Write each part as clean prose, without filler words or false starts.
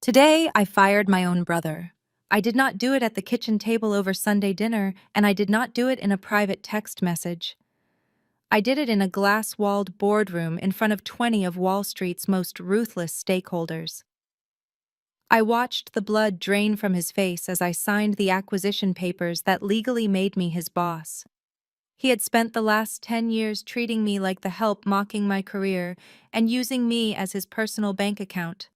Today, I fired my own brother. I did not do it at the kitchen table over Sunday dinner, and I did not do it in a private text message. I did it in a glass-walled boardroom in front of 20 of Wall Street's most ruthless stakeholders. I watched the blood drain from his face as I signed the acquisition papers that legally made me his boss. He had spent the last 10 years treating me like the help, mocking my career, and using me as his personal bank account.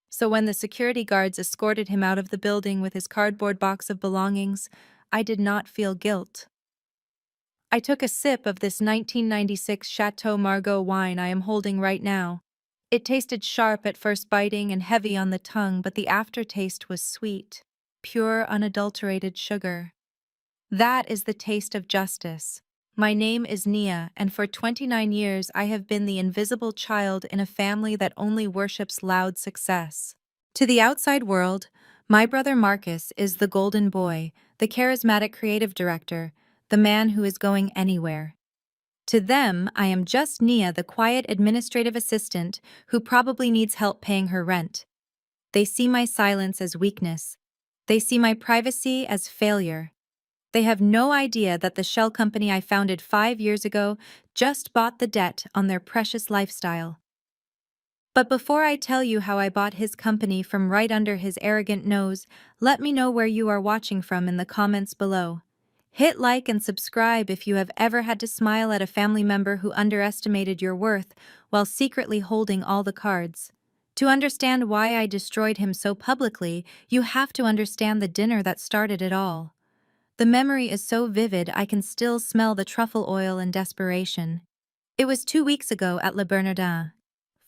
So when the security guards escorted him out of the building with his cardboard box of belongings, I did not feel guilt. I took a sip of this 1996 Chateau Margaux wine I am holding right now. It tasted sharp at first biting and heavy on the tongue, but the aftertaste was sweet, pure, unadulterated sugar. That is the taste of justice. My name is Nia, and for 29 years I have been the invisible child in a family that only worships loud success. To the outside world, my brother Marcus is the golden boy, the charismatic creative director, the man who is going anywhere. To them, I am just Nia, the quiet administrative assistant who probably needs help paying her rent. They see my silence as weakness. They see my privacy as failure. They have no idea that the shell company I founded 5 years ago just bought the debt on their precious lifestyle. But before I tell you how I bought his company from right under his arrogant nose, let me know where you are watching from in the comments below. Hit like and subscribe if you have ever had to smile at a family member who underestimated your worth while secretly holding all the cards. To understand why I destroyed him so publicly, you have to understand the dinner that started it all. The memory is so vivid I can still smell the truffle oil and desperation. It was 2 weeks ago at Le Bernardin.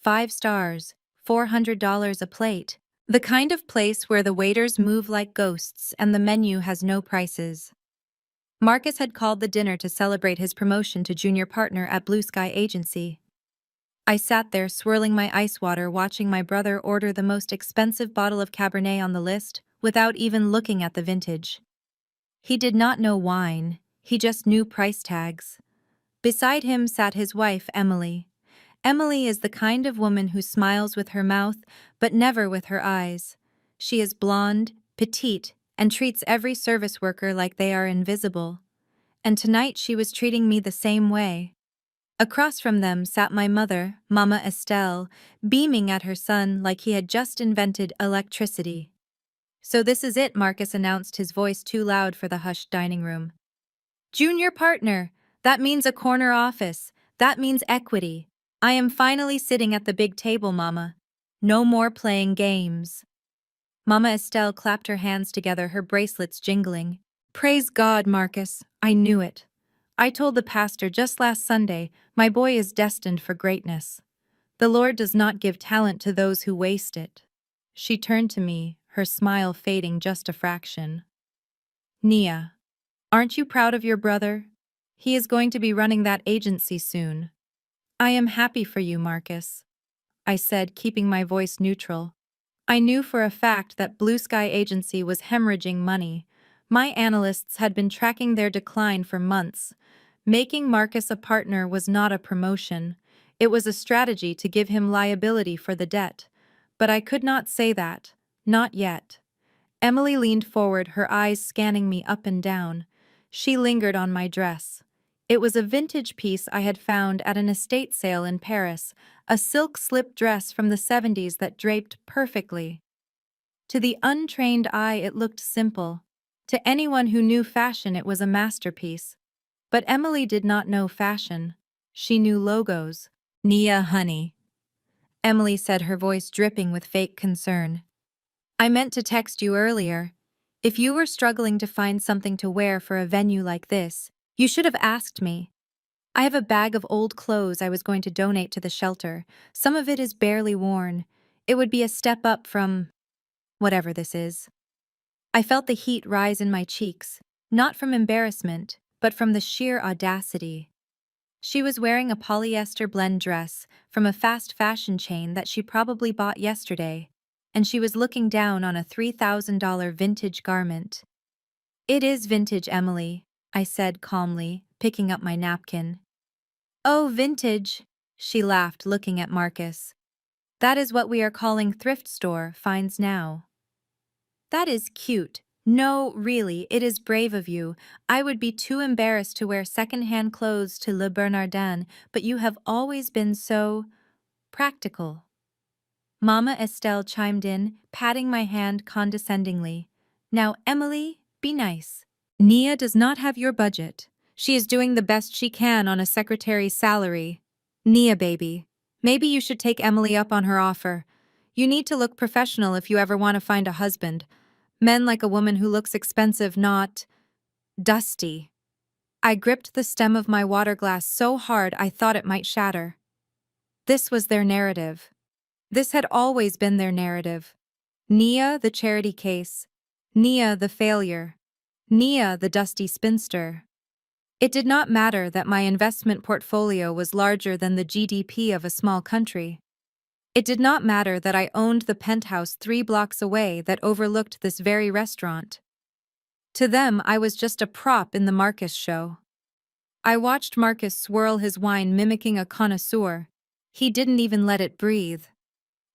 5 stars, $400 a plate. The kind of place where the waiters move like ghosts and the menu has no prices. Marcus had called the dinner to celebrate his promotion to junior partner at Blue Sky Agency. I sat there swirling my ice water watching my brother order the most expensive bottle of Cabernet on the list without even looking at the vintage. He did not know wine, he just knew price tags. Beside him sat his wife, Emily. Emily is the kind of woman who smiles with her mouth, but never with her eyes. She is blonde, petite, and treats every service worker like they are invisible. And tonight she was treating me the same way. Across from them sat my mother, Mama Estelle, beaming at her son like he had just invented electricity. "So this is it," Marcus announced, his voice too loud for the hushed dining room. "Junior partner, that means a corner office, that means equity. I am finally sitting at the big table, Mama. No more playing games." Mama Estelle clapped her hands together, her bracelets jingling. "Praise God, Marcus, I knew it. I told the pastor just last Sunday, my boy is destined for greatness. The Lord does not give talent to those who waste it." She turned to me, her smile fading just a fraction. "Nia, aren't you proud of your brother? He is going to be running that agency soon." "I am happy for you, Marcus," I said, keeping my voice neutral. I knew for a fact that Blue Sky Agency was hemorrhaging money. My analysts had been tracking their decline for months. Making Marcus a partner was not a promotion. It was a strategy to give him liability for the debt. But I could not say that. Not yet. Emily leaned forward, her eyes scanning me up and down. She lingered on my dress. It was a vintage piece I had found at an estate sale in Paris, a silk slip dress from the 70s that draped perfectly. To the untrained eye, it looked simple. To anyone who knew fashion, it was a masterpiece. But Emily did not know fashion. She knew logos. "Nia, honey," Emily said, her voice dripping with fake concern. "I meant to text you earlier. If you were struggling to find something to wear for a venue like this, you should have asked me. I have a bag of old clothes I was going to donate to the shelter. Some of it is barely worn. It would be a step up from whatever this is." I felt the heat rise in my cheeks, not from embarrassment, but from the sheer audacity. She was wearing a polyester blend dress from a fast fashion chain that she probably bought yesterday, and she was looking down on a $3,000 vintage garment. "It is vintage, Emily," I said calmly, picking up my napkin. "Oh, vintage," she laughed, looking at Marcus. That is what we are calling thrift store finds now. That is cute. No, really, it is brave of you. I would be too embarrassed to wear second-hand clothes to Le Bernardin, but you have always been so practical. Mama Estelle chimed in, patting my hand condescendingly. Now, Emily, be nice. Nia does not have your budget. She is doing the best she can on a secretary's salary. Nia, baby, maybe you should take Emily up on her offer. You need to look professional if you ever want to find a husband. Men like a woman who looks expensive, not dusty. I gripped the stem of my water glass so hard I thought it might shatter. This was their narrative. This had always been their narrative. Nia, the charity case. Nia, the failure. Nia, the dusty spinster. It did not matter that my investment portfolio was larger than the GDP of a small country. It did not matter that I owned the penthouse 3 blocks away that overlooked this very restaurant. To them, I was just a prop in the Marcus show. I watched Marcus swirl his wine mimicking a connoisseur. He didn't even let it breathe.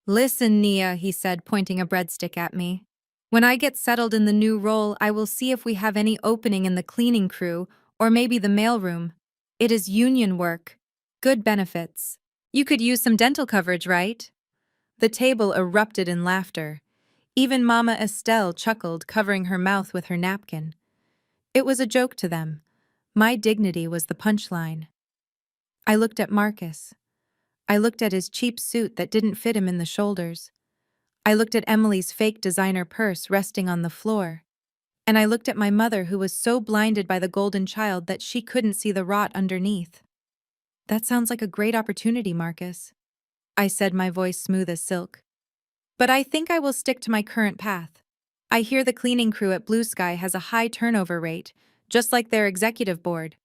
Listen, Nia, he said, pointing a breadstick at me. When I get settled in the new role, I will see if we have any opening in the cleaning crew, or maybe the mailroom. It is union work. Good benefits. You could use some dental coverage, right? The table erupted in laughter. Even Mama Estelle chuckled, covering her mouth with her napkin. It was a joke to them. My dignity was the punchline. I looked at Marcus. I looked at his cheap suit that didn't fit him in the shoulders. I looked at Emily's fake designer purse resting on the floor. And I looked at my mother, who was so blinded by the golden child that she couldn't see the rot underneath. That sounds like a great opportunity, Marcus, I said, my voice smooth as silk. But I think I will stick to my current path. I hear the cleaning crew at Blue Sky has a high turnover rate, just like their executive board.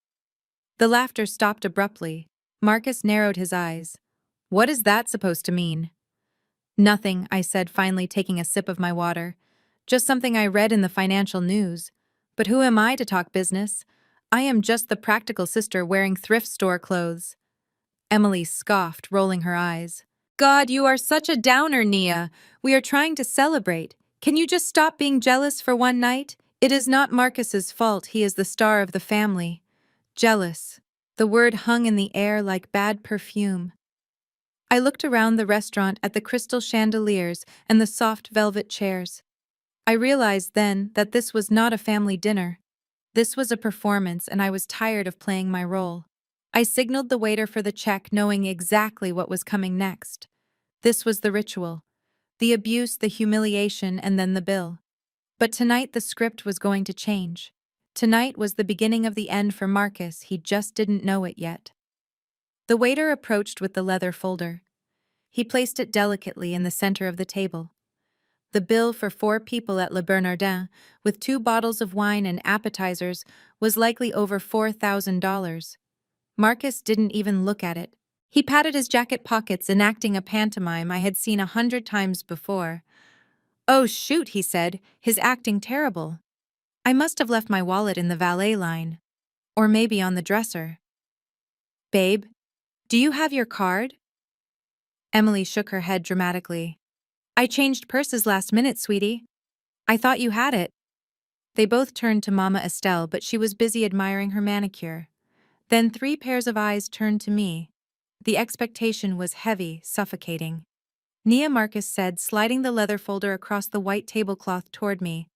The laughter stopped abruptly. Marcus narrowed his eyes. What is that supposed to mean? Nothing, I said, finally taking a sip of my water. Just something I read in the financial news. But who am I to talk business? I am just the practical sister wearing thrift store clothes. Emily scoffed, rolling her eyes. God, you are such a downer, Nia. We are trying to celebrate. Can you just stop being jealous for one night? It is not Marcus's fault. He is the star of the family. Jealous. The word hung in the air like bad perfume. I looked around the restaurant at the crystal chandeliers and the soft velvet chairs. I realized then that this was not a family dinner. This was a performance, and I was tired of playing my role. I signaled the waiter for the check, knowing exactly what was coming next. This was the ritual. The abuse, the humiliation, and then the bill. But tonight the script was going to change. Tonight was the beginning of the end for Marcus. He just didn't know it yet. The waiter approached with the leather folder. He placed it delicately in the center of the table. The bill for 4 people at Le Bernardin, with 2 bottles of wine and appetizers, was likely over $4,000. Marcus didn't even look at it. He patted his jacket pockets, enacting a pantomime I had seen 100 times before. Oh, shoot, he said, his acting terrible. I must have left my wallet in the valet line. Or maybe on the dresser. Babe, do you have your card? Emily shook her head dramatically. I changed purses last minute, sweetie. I thought you had it. They both turned to Mama Estelle, but she was busy admiring her manicure. Then 3 pairs of eyes turned to me. The expectation was heavy, suffocating. Nia, Marcus said, sliding the leather folder across the white tablecloth toward me.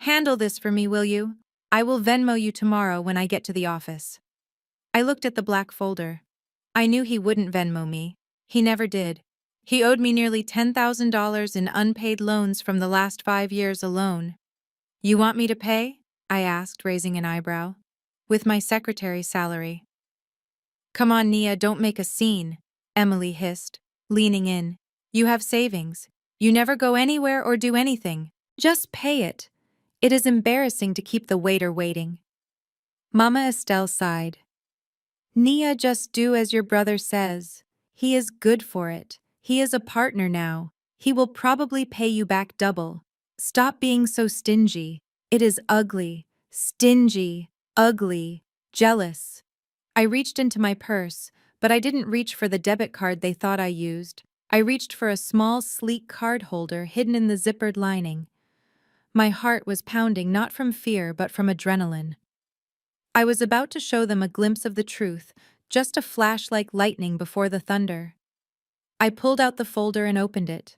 Handle this for me, will you? I will Venmo you tomorrow when I get to the office. I looked at the black folder. I knew he wouldn't Venmo me. He never did. He owed me nearly $10,000 in unpaid loans from the last 5 years alone. You want me to pay? I asked, raising an eyebrow. With my secretary's salary. Come on, Nia, don't make a scene, Emily hissed, leaning in. You have savings. You never go anywhere or do anything. Just pay it. It is embarrassing to keep the waiter waiting. Mama Estelle sighed. Nia, just do as your brother says. He is good for it. He is a partner now. He will probably pay you back double. Stop being so stingy. It is ugly. Stingy. Ugly. Jealous. I reached into my purse, but I didn't reach for the debit card they thought I used. I reached for a small, sleek card holder hidden in the zippered lining. My heart was pounding not from fear but from adrenaline. I was about to show them a glimpse of the truth, just a flash like lightning before the thunder. I pulled out the folder and opened it.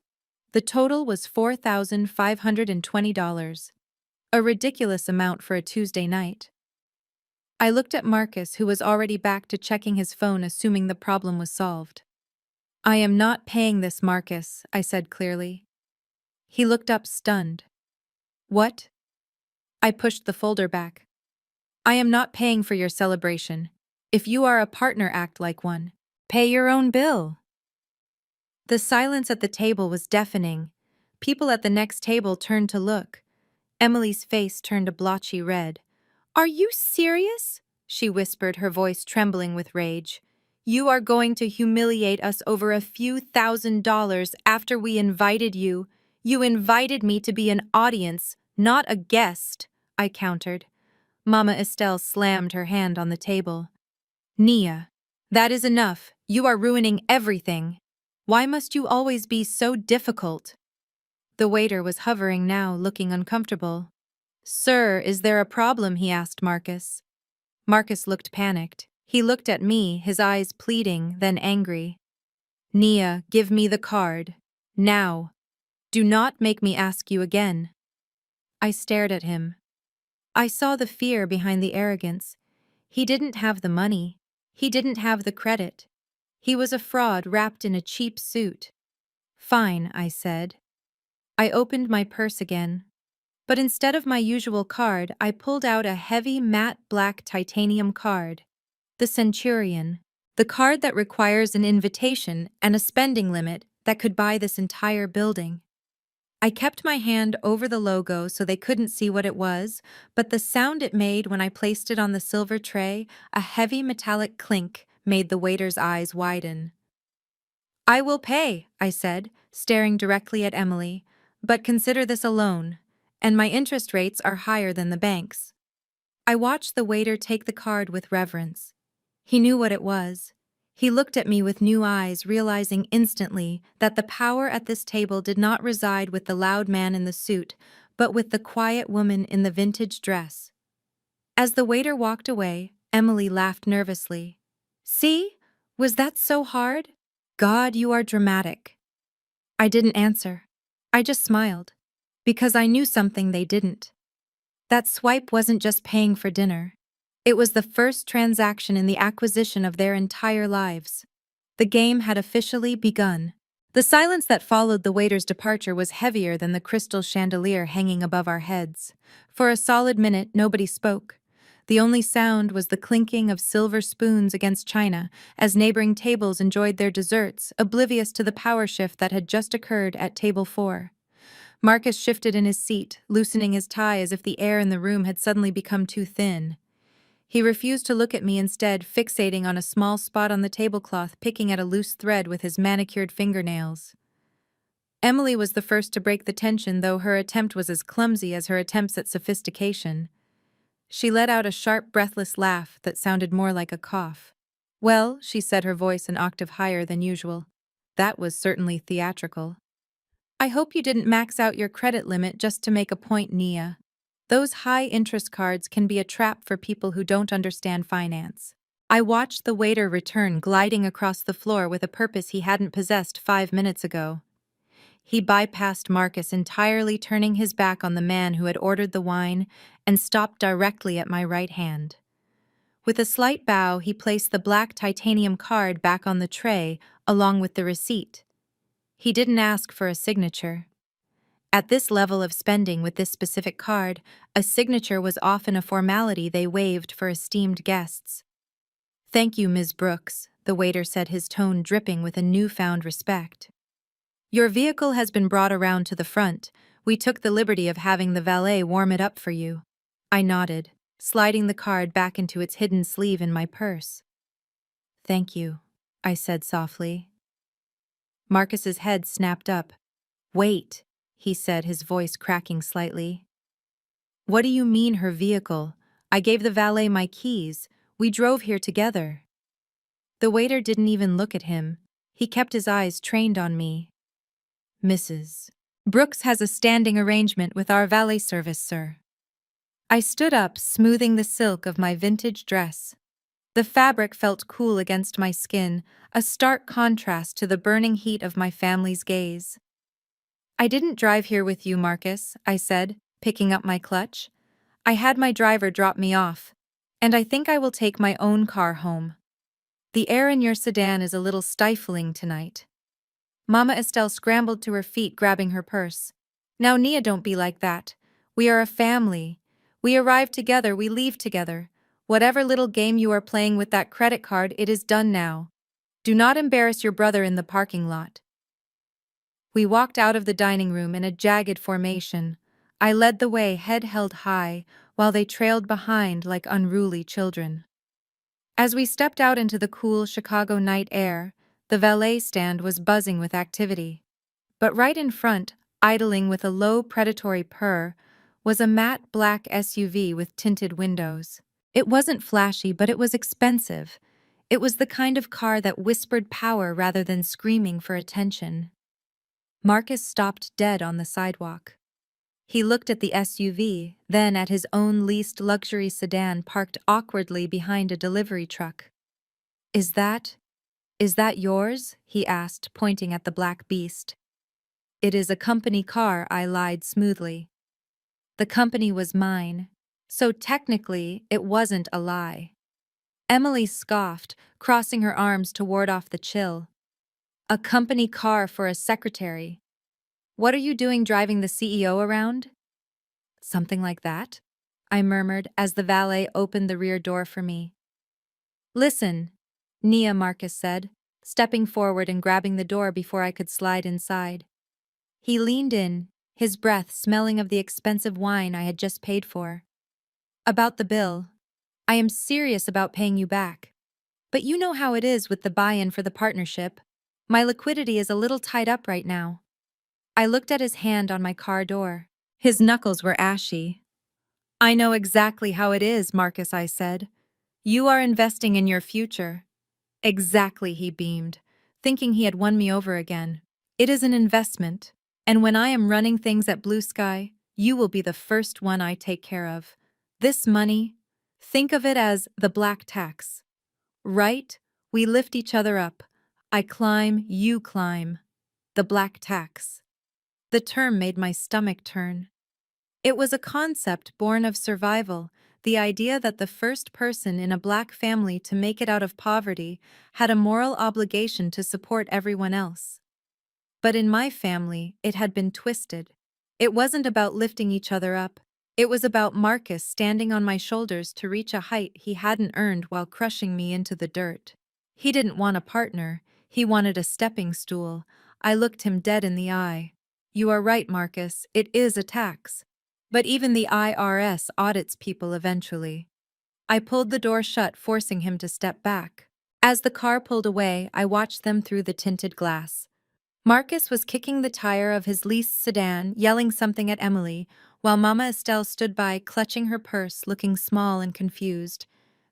The total was $4,520, a ridiculous amount for a Tuesday night. I looked at Marcus, who was already back to checking his phone, assuming the problem was solved. "I am not paying this, Marcus," I said clearly. He looked up stunned. "What?" I pushed the folder back. "I am not paying for your celebration. If you are a partner, act like one. Pay your own bill." The silence at the table was deafening. People at the next table turned to look. Emily's face turned a blotchy red. "Are you serious?" she whispered, her voice trembling with rage. "You are going to humiliate us over a few $1,000s after we invited you. You invited me to be an audience, not a guest," I countered. Mama Estelle slammed her hand on the table. "Nia, that is enough. You are ruining everything. Why must you always be so difficult?" The waiter was hovering now, looking uncomfortable. "Sir, is there a problem?" he asked Marcus. Marcus looked panicked. He looked at me, his eyes pleading, then angry. "Nia, give me the card. Now. Do not make me ask you again." I stared at him. I saw the fear behind the arrogance. He didn't have the money. He didn't have the credit. He was a fraud wrapped in a cheap suit. "Fine," I said. I opened my purse again. But instead of my usual card, I pulled out a heavy matte black titanium card. The Centurion. The card that requires an invitation and a spending limit that could buy this entire building. I kept my hand over the logo so they couldn't see what it was, but the sound it made when I placed it on the silver tray, a heavy metallic clink, made the waiter's eyes widen. "I will pay," I said, staring directly at Emily, "but consider this a loan, and my interest rates are higher than the bank's." I watched the waiter take the card with reverence. He knew what it was. He looked at me with new eyes, realizing instantly that the power at this table did not reside with the loud man in the suit, but with the quiet woman in the vintage dress. As the waiter walked away, Emily laughed nervously. "See? Was that so hard? God, you are dramatic." I didn't answer. I just smiled. Because I knew something they didn't. That swipe wasn't just paying for dinner. It was the first transaction in the acquisition of their entire lives. The game had officially begun. The silence that followed the waiter's departure was heavier than the crystal chandelier hanging above our heads. For a solid minute, nobody spoke. The only sound was the clinking of silver spoons against china as neighboring tables enjoyed their desserts, oblivious to the power shift that had just occurred at table 4. Marcus shifted in his seat, loosening his tie as if the air in the room had suddenly become too thin. He refused to look at me, instead fixating on a small spot on the tablecloth, picking at a loose thread with his manicured fingernails. Emily was the first to break the tension, though her attempt was as clumsy as her attempts at sophistication. She let out a sharp, breathless laugh that sounded more like a cough. "Well," she said, her voice an octave higher than usual, "that was certainly theatrical. I hope you didn't max out your credit limit just to make a point, Nia. Those high-interest cards can be a trap for people who don't understand finance." I watched the waiter return, gliding across the floor with a purpose he hadn't possessed 5 minutes ago. He bypassed Marcus entirely, turning his back on the man who had ordered the wine, and stopped directly at my right hand. With a slight bow, he placed the black titanium card back on the tray, along with the receipt. He didn't ask for a signature. At this level of spending with this specific card, a signature was often a formality they waived for esteemed guests. "Thank you, Ms. Brooks," the waiter said, his tone dripping with a newfound respect. "Your vehicle has been brought around to the front. We took the liberty of having the valet warm it up for you." I nodded, sliding the card back into its hidden sleeve in my purse. "Thank you," I said softly. Marcus's head snapped up. "Wait," he said, his voice cracking slightly. "What do you mean, her vehicle? I gave the valet my keys. We drove here together." The waiter didn't even look at him. He kept his eyes trained on me. Mrs. Brooks has a standing arrangement with our valet service, sir. I stood up, smoothing the silk of my vintage dress. The fabric felt cool against my skin, a stark contrast to the burning heat of my family's gaze. I didn't drive here with you, Marcus, I said, picking up my clutch. I had my driver drop me off, and I think I will take my own car home. The air in your sedan is a little stifling tonight. Mama Estelle scrambled to her feet, grabbing her purse. Now, Nia, don't be like that. We are a family. We arrive together, we leave together. Whatever little game you are playing with that credit card, it is done now. Do not embarrass your brother in the parking lot. We walked out of the dining room in a jagged formation. I led the way, head held high, while they trailed behind like unruly children. As we stepped out into the cool Chicago night air, the valet stand was buzzing with activity. But right in front, idling with a low predatory purr, was a matte black SUV with tinted windows. It wasn't flashy, but it was expensive. It was the kind of car that whispered power rather than screaming for attention. Marcus stopped dead on the sidewalk. He looked at the SUV, then at his own leased luxury sedan parked awkwardly behind a delivery truck. Is that yours?" he asked, pointing at the black beast. "It is a company car," I lied smoothly. The company was mine, so technically it wasn't a lie. Emily scoffed, crossing her arms to ward off the chill. A company car for a secretary. What are you doing driving the CEO around? Something like that, I murmured as the valet opened the rear door for me. Listen, Nia, Marcus said, stepping forward and grabbing the door before I could slide inside. He leaned in, his breath smelling of the expensive wine I had just paid for. About the bill. I am serious about paying you back. But you know how it is with the buy-in for the partnership. My liquidity is a little tied up right now. I looked at his hand on my car door. His knuckles were ashy. I know exactly how it is, Marcus, I said. You are investing in your future. Exactly, he beamed, thinking he had won me over again. It is an investment, and when I am running things at Blue Sky, you will be the first one I take care of. This money, think of it as the black tax. Right? We lift each other up. I climb, you climb. The black tax. The term made my stomach turn. It was a concept born of survival, the idea that the first person in a black family to make it out of poverty had a moral obligation to support everyone else. But in my family, it had been twisted. It wasn't about lifting each other up. It was about Marcus standing on my shoulders to reach a height he hadn't earned while crushing me into the dirt. He didn't want a partner, he wanted a stepping stool. I looked him dead in the eye. You are right, Marcus, it is a tax. But even the IRS audits people eventually. I pulled the door shut, forcing him to step back. As the car pulled away, I watched them through the tinted glass. Marcus was kicking the tire of his leased sedan, yelling something at Emily, while Mama Estelle stood by, clutching her purse, looking small and confused.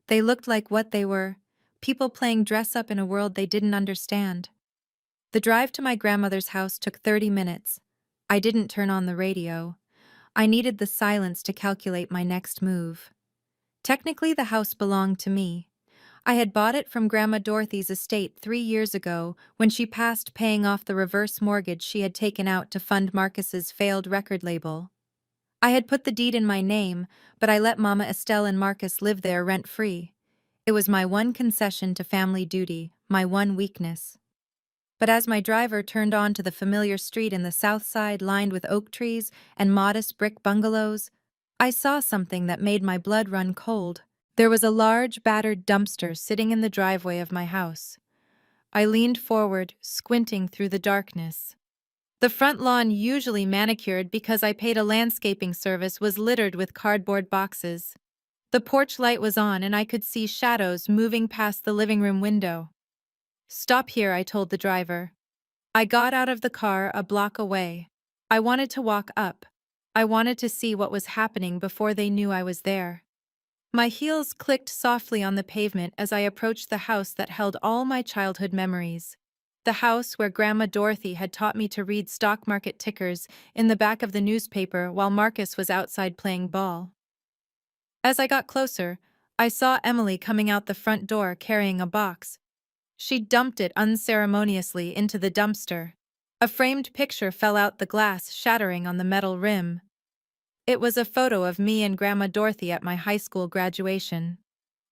They looked like what they were, people playing dress-up in a world they didn't understand. The drive to my grandmother's house took 30 minutes. I didn't turn on the radio. I needed the silence to calculate my next move. Technically, the house belonged to me. I had bought it from Grandma Dorothy's estate 3 years ago when she passed paying off the reverse mortgage she had taken out to fund Marcus's failed record label. I had put the deed in my name, but I let Mama Estelle and Marcus live there rent-free. It was my one concession to family duty, my one weakness. But as my driver turned onto the familiar street in the south side lined with oak trees and modest brick bungalows, I saw something that made my blood run cold. There was a large, battered dumpster sitting in the driveway of my house. I leaned forward, squinting through the darkness. The front lawn, usually manicured because I paid a landscaping service, was littered with cardboard boxes. The porch light was on and I could see shadows moving past the living room window. Stop here, I told the driver. I got out of the car a block away. I wanted to walk up. I wanted to see what was happening before they knew I was there. My heels clicked softly on the pavement as I approached the house that held all my childhood memories. the house where Grandma Dorothy had taught me to read stock market tickers in the back of the newspaper while Marcus was outside playing ball. As I got closer, I saw Emily coming out the front door carrying a box. She dumped it unceremoniously into the dumpster. A framed picture fell out the glass, shattering on the metal rim. It was a photo of me and Grandma Dorothy at my high school graduation.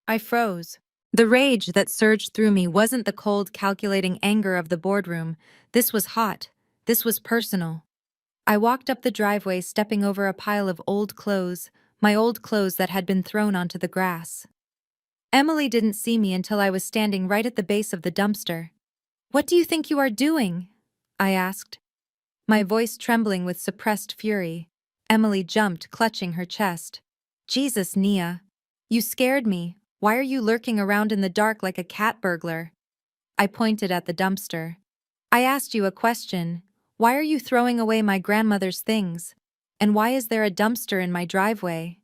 I froze. The rage that surged through me wasn't the cold, calculating anger of the boardroom. This was hot. This was personal. I walked up the driveway, stepping over a pile of old clothes, my old clothes that had been thrown onto the grass. Emily didn't see me until I was standing right at the base of the dumpster. "What do you think you are doing?" I asked, my voice trembling with suppressed fury. Emily jumped, clutching her chest. "Jesus, Nia. You scared me. Why are you lurking around in the dark like a cat burglar?" I pointed at the dumpster. "I asked you a question. Why are you throwing away my grandmother's things? And why is there a dumpster in my driveway?"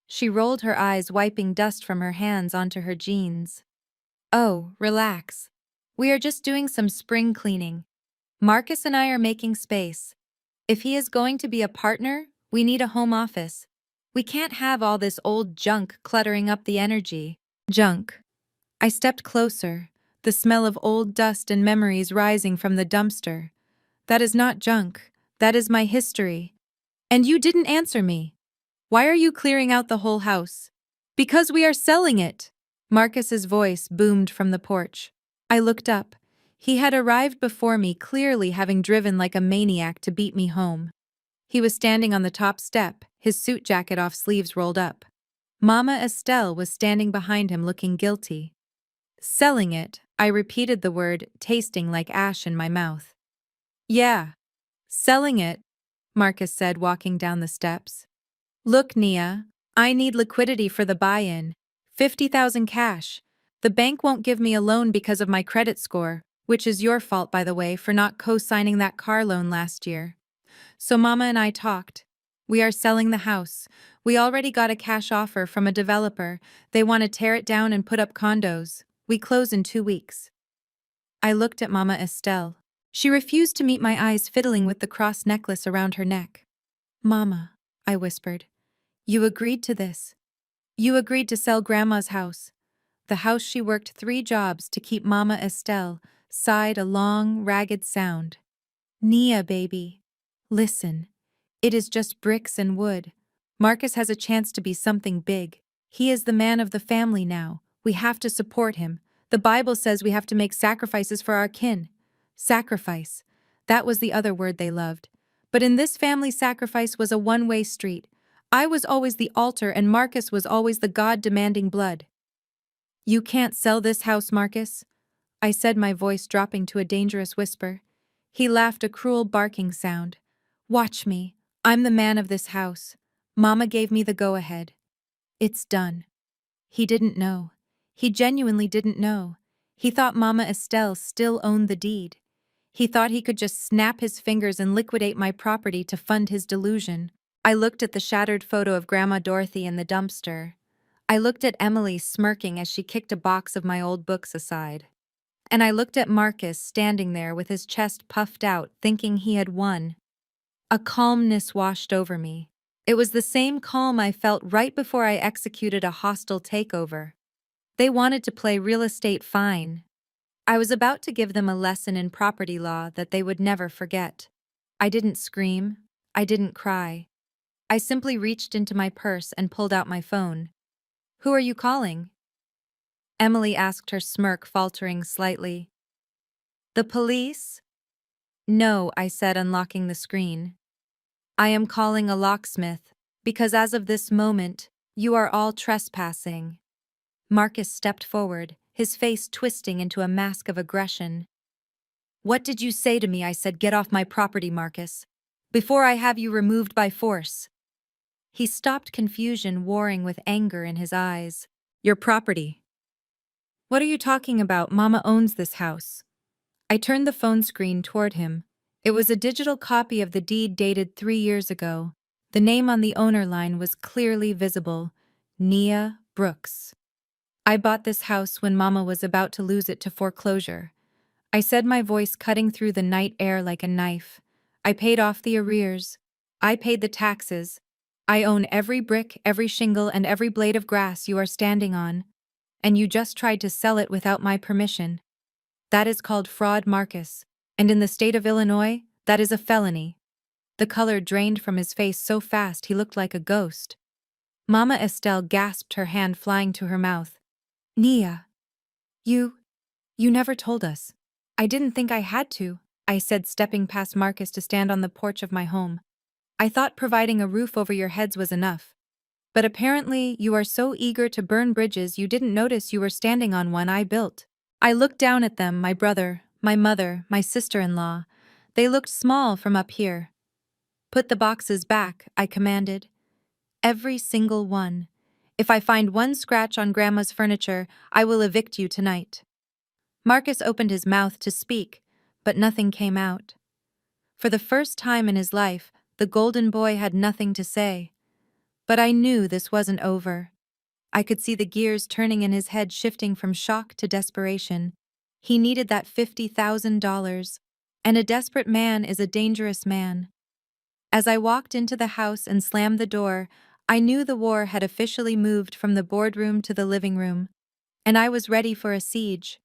She rolled her eyes, wiping dust from her hands onto her jeans. "Oh, relax. We are just doing some spring cleaning. Marcus and I are making space. If he is going to be a partner, we need a home office. We can't have all this old junk cluttering up the energy." Junk. I stepped closer, the smell of old dust and memories rising from the dumpster. "That is not junk. That is my history. And you didn't answer me. Why are you clearing out the whole house?" "Because we are selling it." Marcus's voice boomed from the porch. I looked up. He had arrived before me, clearly having driven like a maniac to beat me home. He was standing on the top step, his suit jacket off, sleeves rolled up. Mama Estelle was standing behind him, looking guilty. "Selling it," I repeated the word, tasting like ash in my mouth. "Yeah, selling it," Marcus said, walking down the steps. "Look, Nia, I need liquidity for the buy-in. 50,000 cash. The bank won't give me a loan because of my credit score, which is your fault, by the way, for not co-signing that car loan last year. So Mama and I talked. We are selling the house. We already got a cash offer from a developer. They want to tear it down and put up condos. We close in 2 weeks." I looked at Mama Estelle. She refused to meet my eyes, fiddling with the cross necklace around her neck. "Mama," I whispered, "you agreed to this. You agreed to sell Grandma's house." The house she worked 3 jobs to keep. Mama Estelle sighed a long, ragged sound. "Nia, baby. Listen. It is just bricks and wood. Marcus has a chance to be something big. He is the man of the family now. We have to support him. The Bible says we have to make sacrifices for our kin." Sacrifice. That was the other word they loved. But in this family, sacrifice was a one-way street. I was always the altar and Marcus was always the God demanding blood. "You can't sell this house, Marcus," I said, my voice dropping to a dangerous whisper. He laughed, a cruel barking sound. "Watch me. I'm the man of this house. Mama gave me the go-ahead. It's done." He didn't know. He genuinely didn't know. He thought Mama Estelle still owned the deed. He thought he could just snap his fingers and liquidate my property to fund his delusion. I looked at the shattered photo of Grandma Dorothy in the dumpster. I looked at Emily smirking as she kicked a box of my old books aside. And I looked at Marcus standing there with his chest puffed out, thinking he had won. A calmness washed over me. It was the same calm I felt right before I executed a hostile takeover. They wanted to play real estate fine. I was about to give them a lesson in property law that they would never forget. I didn't scream. I didn't cry. I simply reached into my purse and pulled out my phone. "Who are you calling?" Emily asked, her smirk faltering slightly. "The police?" "No," I said, unlocking the screen. "I am calling a locksmith, because as of this moment, you are all trespassing." Marcus stepped forward, his face twisting into a mask of aggression. "What did you say to me?" I said. "Get off my property, Marcus, before I have you removed by force." He stopped, confusion warring with anger in his eyes. "Your property? What are you talking about? Mama owns this house." I turned the phone screen toward him. It was a digital copy of the deed dated 3 years ago. The name on the owner line was clearly visible: Nia Brooks. "I bought this house when Mama was about to lose it to foreclosure. I said, my voice cutting through the night air like a knife. I paid off the arrears. I paid the taxes. I own every brick, every shingle, and every blade of grass you are standing on. And you just tried to sell it without my permission. That is called fraud, Marcus. And in the state of Illinois, that is a felony. The color drained from his face so fast he looked like a ghost. Mama Estelle gasped, her hand flying to her mouth. Nia. You never told us. I didn't think I had to, I said, stepping past Marcus to stand on the porch of my home. I thought providing a roof over your heads was enough. But apparently you are so eager to burn bridges you didn't notice you were standing on one I built. I looked down at them, my brother, my mother, my sister-in-law. They looked small from up here. Put the boxes back, I commanded. Every single one. If I find one scratch on Grandma's furniture, I will evict you tonight. Marcus opened his mouth to speak, but nothing came out. For the first time in his life, the golden boy had nothing to say. But I knew this wasn't over. I could see the gears turning in his head, shifting from shock to desperation. He needed that $50,000, and a desperate man is a dangerous man. As I walked into the house and slammed the door, I knew the war had officially moved from the boardroom to the living room, and I was ready for a siege.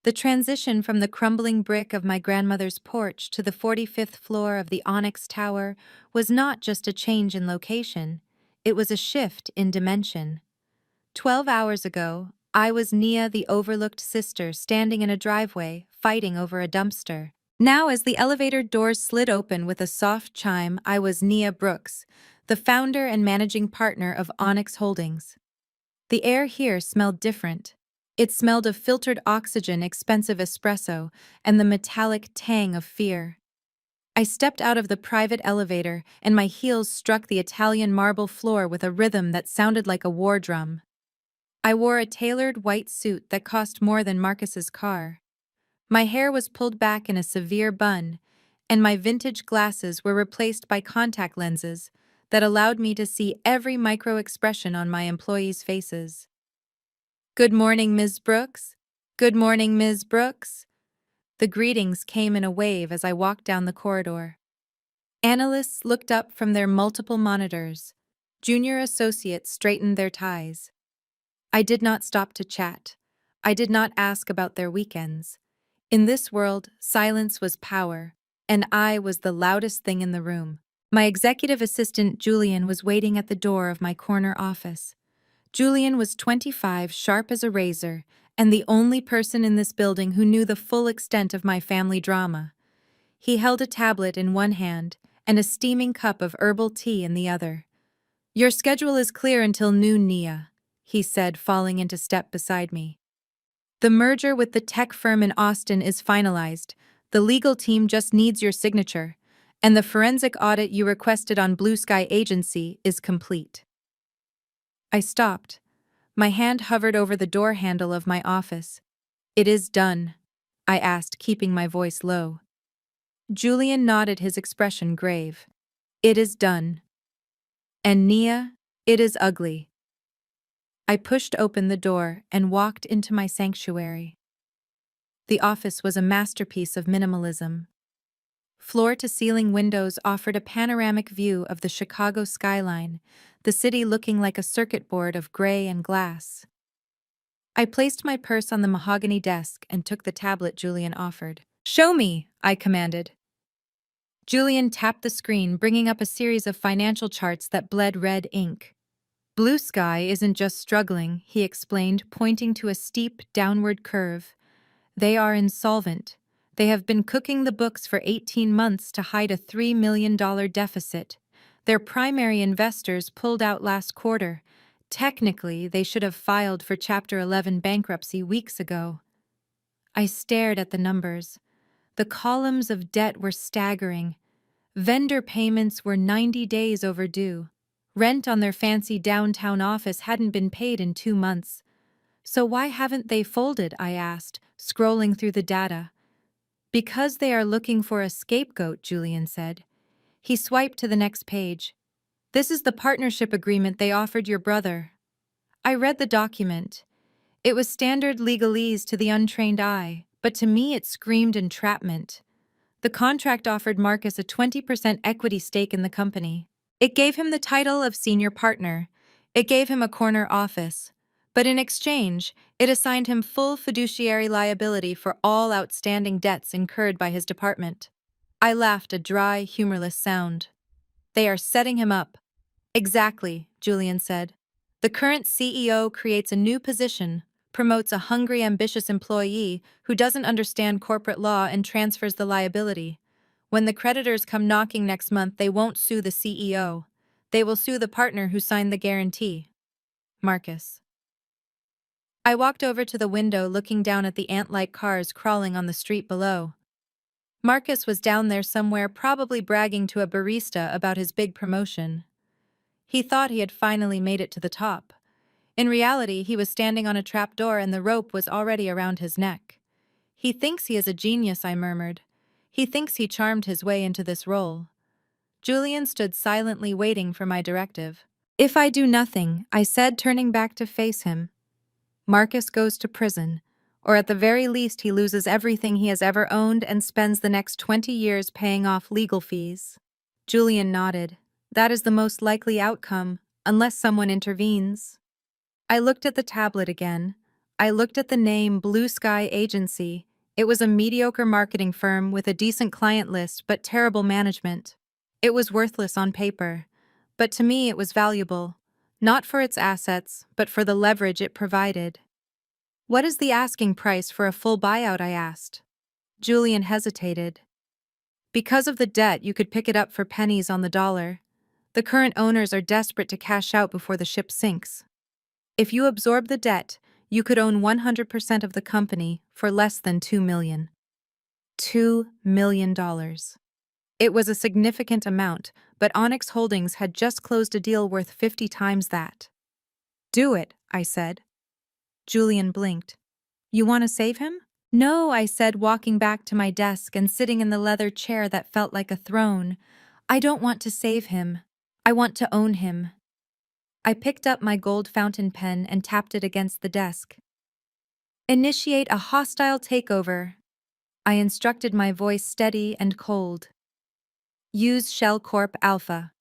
The transition from the crumbling brick of my grandmother's porch to the 45th floor of the Onyx Tower was not just a change in location, it was a shift in dimension. 12 hours ago, I was Nia, the overlooked sister, standing in a driveway, fighting over a dumpster. Now, as the elevator doors slid open with a soft chime, I was Nia Brooks, the founder and managing partner of Onyx Holdings. The air here smelled different. It smelled of filtered oxygen, expensive espresso, and the metallic tang of fear. I stepped out of the private elevator, and my heels struck the Italian marble floor with a rhythm that sounded like a war drum. I wore a tailored white suit that cost more than Marcus's car. My hair was pulled back in a severe bun, and my vintage glasses were replaced by contact lenses that allowed me to see every micro-expression on my employees' faces. "Good morning, Ms. Brooks. Good morning, Ms. Brooks." The greetings came in a wave as I walked down the corridor. Analysts looked up from their multiple monitors. Junior associates straightened their ties. I did not stop to chat. I did not ask about their weekends. In this world, silence was power, and I was the loudest thing in the room. My executive assistant, Julian, was waiting at the door of my corner office. Julian was 25, sharp as a razor, and the only person in this building who knew the full extent of my family drama. He held a tablet in one hand and a steaming cup of herbal tea in the other. "Your schedule is clear until noon, Nia," he said, falling into step beside me. "The merger with the tech firm in Austin is finalized. The legal team just needs your signature, and the forensic audit you requested on Blue Sky Agency is complete." I stopped. My hand hovered over the door handle of my office. "It is done?" I asked, keeping my voice low. Julian nodded, his expression grave. "It is done. And Nia, it is ugly." I pushed open the door and walked into my sanctuary. The office was a masterpiece of minimalism. Floor-to-ceiling windows offered a panoramic view of the Chicago skyline, the city looking like a circuit board of gray and glass. I placed my purse on the mahogany desk and took the tablet Julian offered. "Show me," I commanded. Julian tapped the screen, bringing up a series of financial charts that bled red ink. "Blue Sky isn't just struggling," he explained, pointing to a steep, downward curve. "They are insolvent. They have been cooking the books for 18 months to hide a $3 million deficit. Their primary investors pulled out last quarter. Technically, they should have filed for Chapter 11 bankruptcy weeks ago." I stared at the numbers. The columns of debt were staggering. Vendor payments were 90 days overdue. Rent on their fancy downtown office hadn't been paid in 2 months. "So why haven't they folded?" I asked, scrolling through the data. "Because they are looking for a scapegoat," Julian said. He swiped to the next page. "This is the partnership agreement they offered your brother." I read the document. It was standard legalese to the untrained eye, But to me it screamed entrapment. The contract offered Marcus a 20% equity stake in the company. It gave him the title of senior partner. It gave him a corner office. But in exchange, it assigned him full fiduciary liability for all outstanding debts incurred by his department. I laughed a dry, humorless sound. They are setting him up. Exactly, Julian said. The current CEO creates a new position, promotes a hungry, ambitious employee who doesn't understand corporate law and transfers the liability. When the creditors come knocking next month, they won't sue the CEO. They will sue the partner who signed the guarantee. Marcus. I walked over to the window looking down at the ant-like cars crawling on the street below. Marcus was down there somewhere, probably bragging to a barista about his big promotion. He thought he had finally made it to the top. In reality, he was standing on a trapdoor and the rope was already around his neck. He thinks he is a genius, I murmured. He thinks he charmed his way into this role. Julian stood silently waiting for my directive. If I do nothing, I said, turning back to face him, Marcus goes to prison, or at the very least he loses everything he has ever owned and spends the next 20 years paying off legal fees. Julian nodded. That is the most likely outcome, unless someone intervenes. I looked at the tablet again. I looked at the name Blue Sky Agency. It was a mediocre marketing firm with a decent client list but terrible management. It was worthless on paper, but to me it was valuable, not for its assets, but for the leverage it provided. What is the asking price for a full buyout, I asked. Julian hesitated. Because of the debt, you could pick it up for pennies on the dollar. The current owners are desperate to cash out before the ship sinks. If you absorb the debt, you could own 100% of the company for less than $2 million. $2 million. It was a significant amount, but Onyx Holdings had just closed a deal worth 50 times that. Do it, I said. Julian blinked. You want to save him? No, I said, walking back to my desk and sitting in the leather chair that felt like a throne. I don't want to save him. I want to own him. I picked up my gold fountain pen and tapped it against the desk. Initiate a hostile takeover. I instructed, my voice steady and cold. Use Shell Corp Alpha.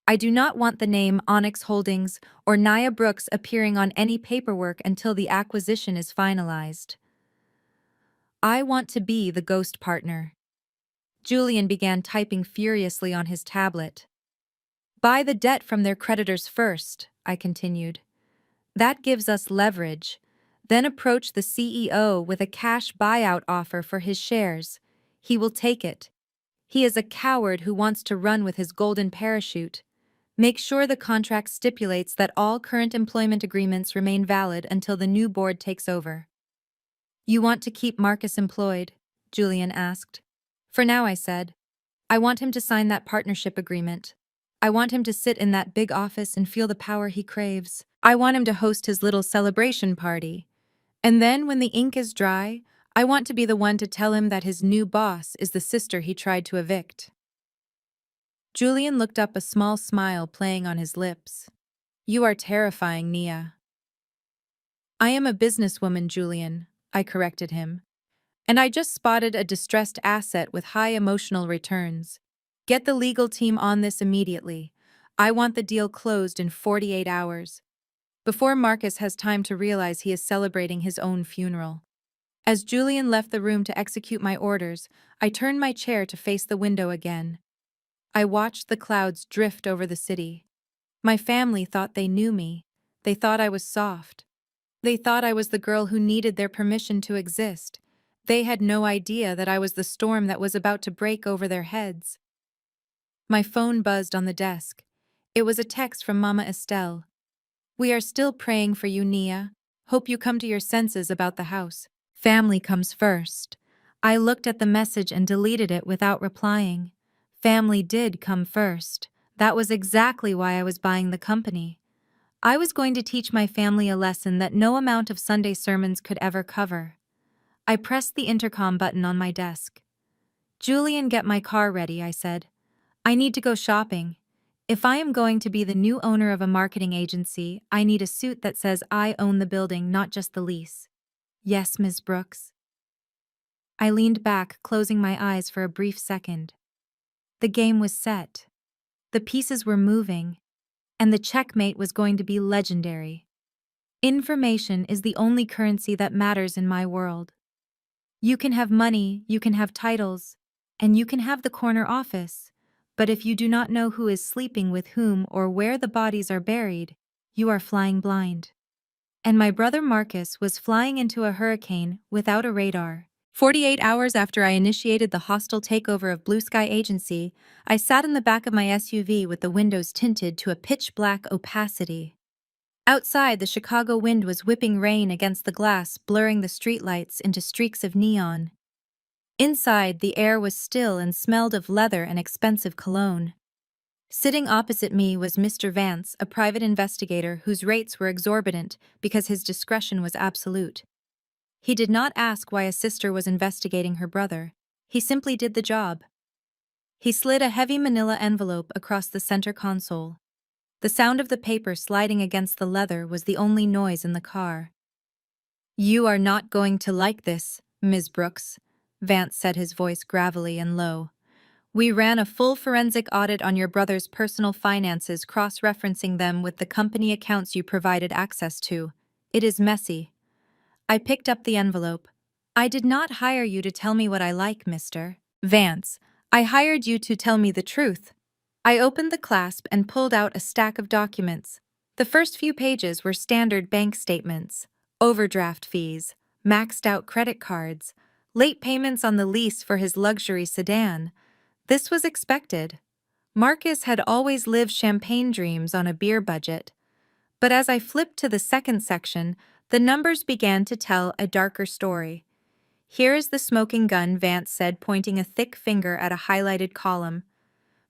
I do not want the name Onyx Holdings or Nia Brooks appearing on any paperwork until the acquisition is finalized. I want to be the ghost partner. Julian began typing furiously on his tablet. Buy the debt from their creditors first, I continued. That gives us leverage. Then approach the CEO with a cash buyout offer for his shares. He will take it. He is a coward who wants to run with his golden parachute. Make sure the contract stipulates that all current employment agreements remain valid until the new board takes over. You want to keep Marcus employed? Julian asked. For now, I said. I want him to sign that partnership agreement. I want him to sit in that big office and feel the power he craves. I want him to host his little celebration party. And then, when the ink is dry, I want to be the one to tell him that his new boss is the sister he tried to evict. Julian looked up, a small smile playing on his lips. You are terrifying, Nia. I am a businesswoman, Julian, I corrected him. And I just spotted a distressed asset with high emotional returns. Get the legal team on this immediately. I want the deal closed in 48 hours. Before Marcus has time to realize he is celebrating his own funeral. As Julian left the room to execute my orders, I turned my chair to face the window again. I watched the clouds drift over the city. My family thought they knew me. They thought I was soft. They thought I was the girl who needed their permission to exist. They had no idea that I was the storm that was about to break over their heads. My phone buzzed on the desk. It was a text from Mama Estelle. We are still praying for you, Nia. Hope you come to your senses about the house. Family comes first. I looked at the message and deleted it without replying. Family did come first. That was exactly why I was buying the company. I was going to teach my family a lesson that no amount of Sunday sermons could ever cover. I pressed the intercom button on my desk. Julian, get my car ready, I said. I need to go shopping. If I am going to be the new owner of a marketing agency, I need a suit that says I own the building, not just the lease. Yes, Ms. Brooks. I leaned back, closing my eyes for a brief second. The game was set. The pieces were moving, and the checkmate was going to be legendary. Information is the only currency that matters in my world. You can have money, you can have titles, and you can have the corner office, but if you do not know who is sleeping with whom or where the bodies are buried, you are flying blind. And my brother Marcus was flying into a hurricane without a radar. 48 hours after I initiated the hostile takeover of Blue Sky Agency, I sat in the back of my SUV with the windows tinted to a pitch-black opacity. Outside, the Chicago wind was whipping rain against the glass, blurring the streetlights into streaks of neon. Inside, the air was still and smelled of leather and expensive cologne. Sitting opposite me was Mr. Vance, a private investigator whose rates were exorbitant because his discretion was absolute. He did not ask why a sister was investigating her brother. He simply did the job. He slid a heavy manila envelope across the center console. The sound of the paper sliding against the leather was the only noise in the car. "You are not going to like this, Ms. Brooks," Vance said, his voice gravelly and low. "We ran a full forensic audit on your brother's personal finances, cross-referencing them with the company accounts you provided access to. It is messy." I picked up the envelope. "I did not hire you to tell me what I like, Mr. Vance. I hired you to tell me the truth." I opened the clasp and pulled out a stack of documents. The first few pages were standard bank statements, overdraft fees, maxed-out credit cards, late payments on the lease for his luxury sedan. This was expected. Marcus had always lived champagne dreams on a beer budget. But as I flipped to the second section, the numbers began to tell a darker story. "Here is the smoking gun," Vance said, pointing a thick finger at a highlighted column.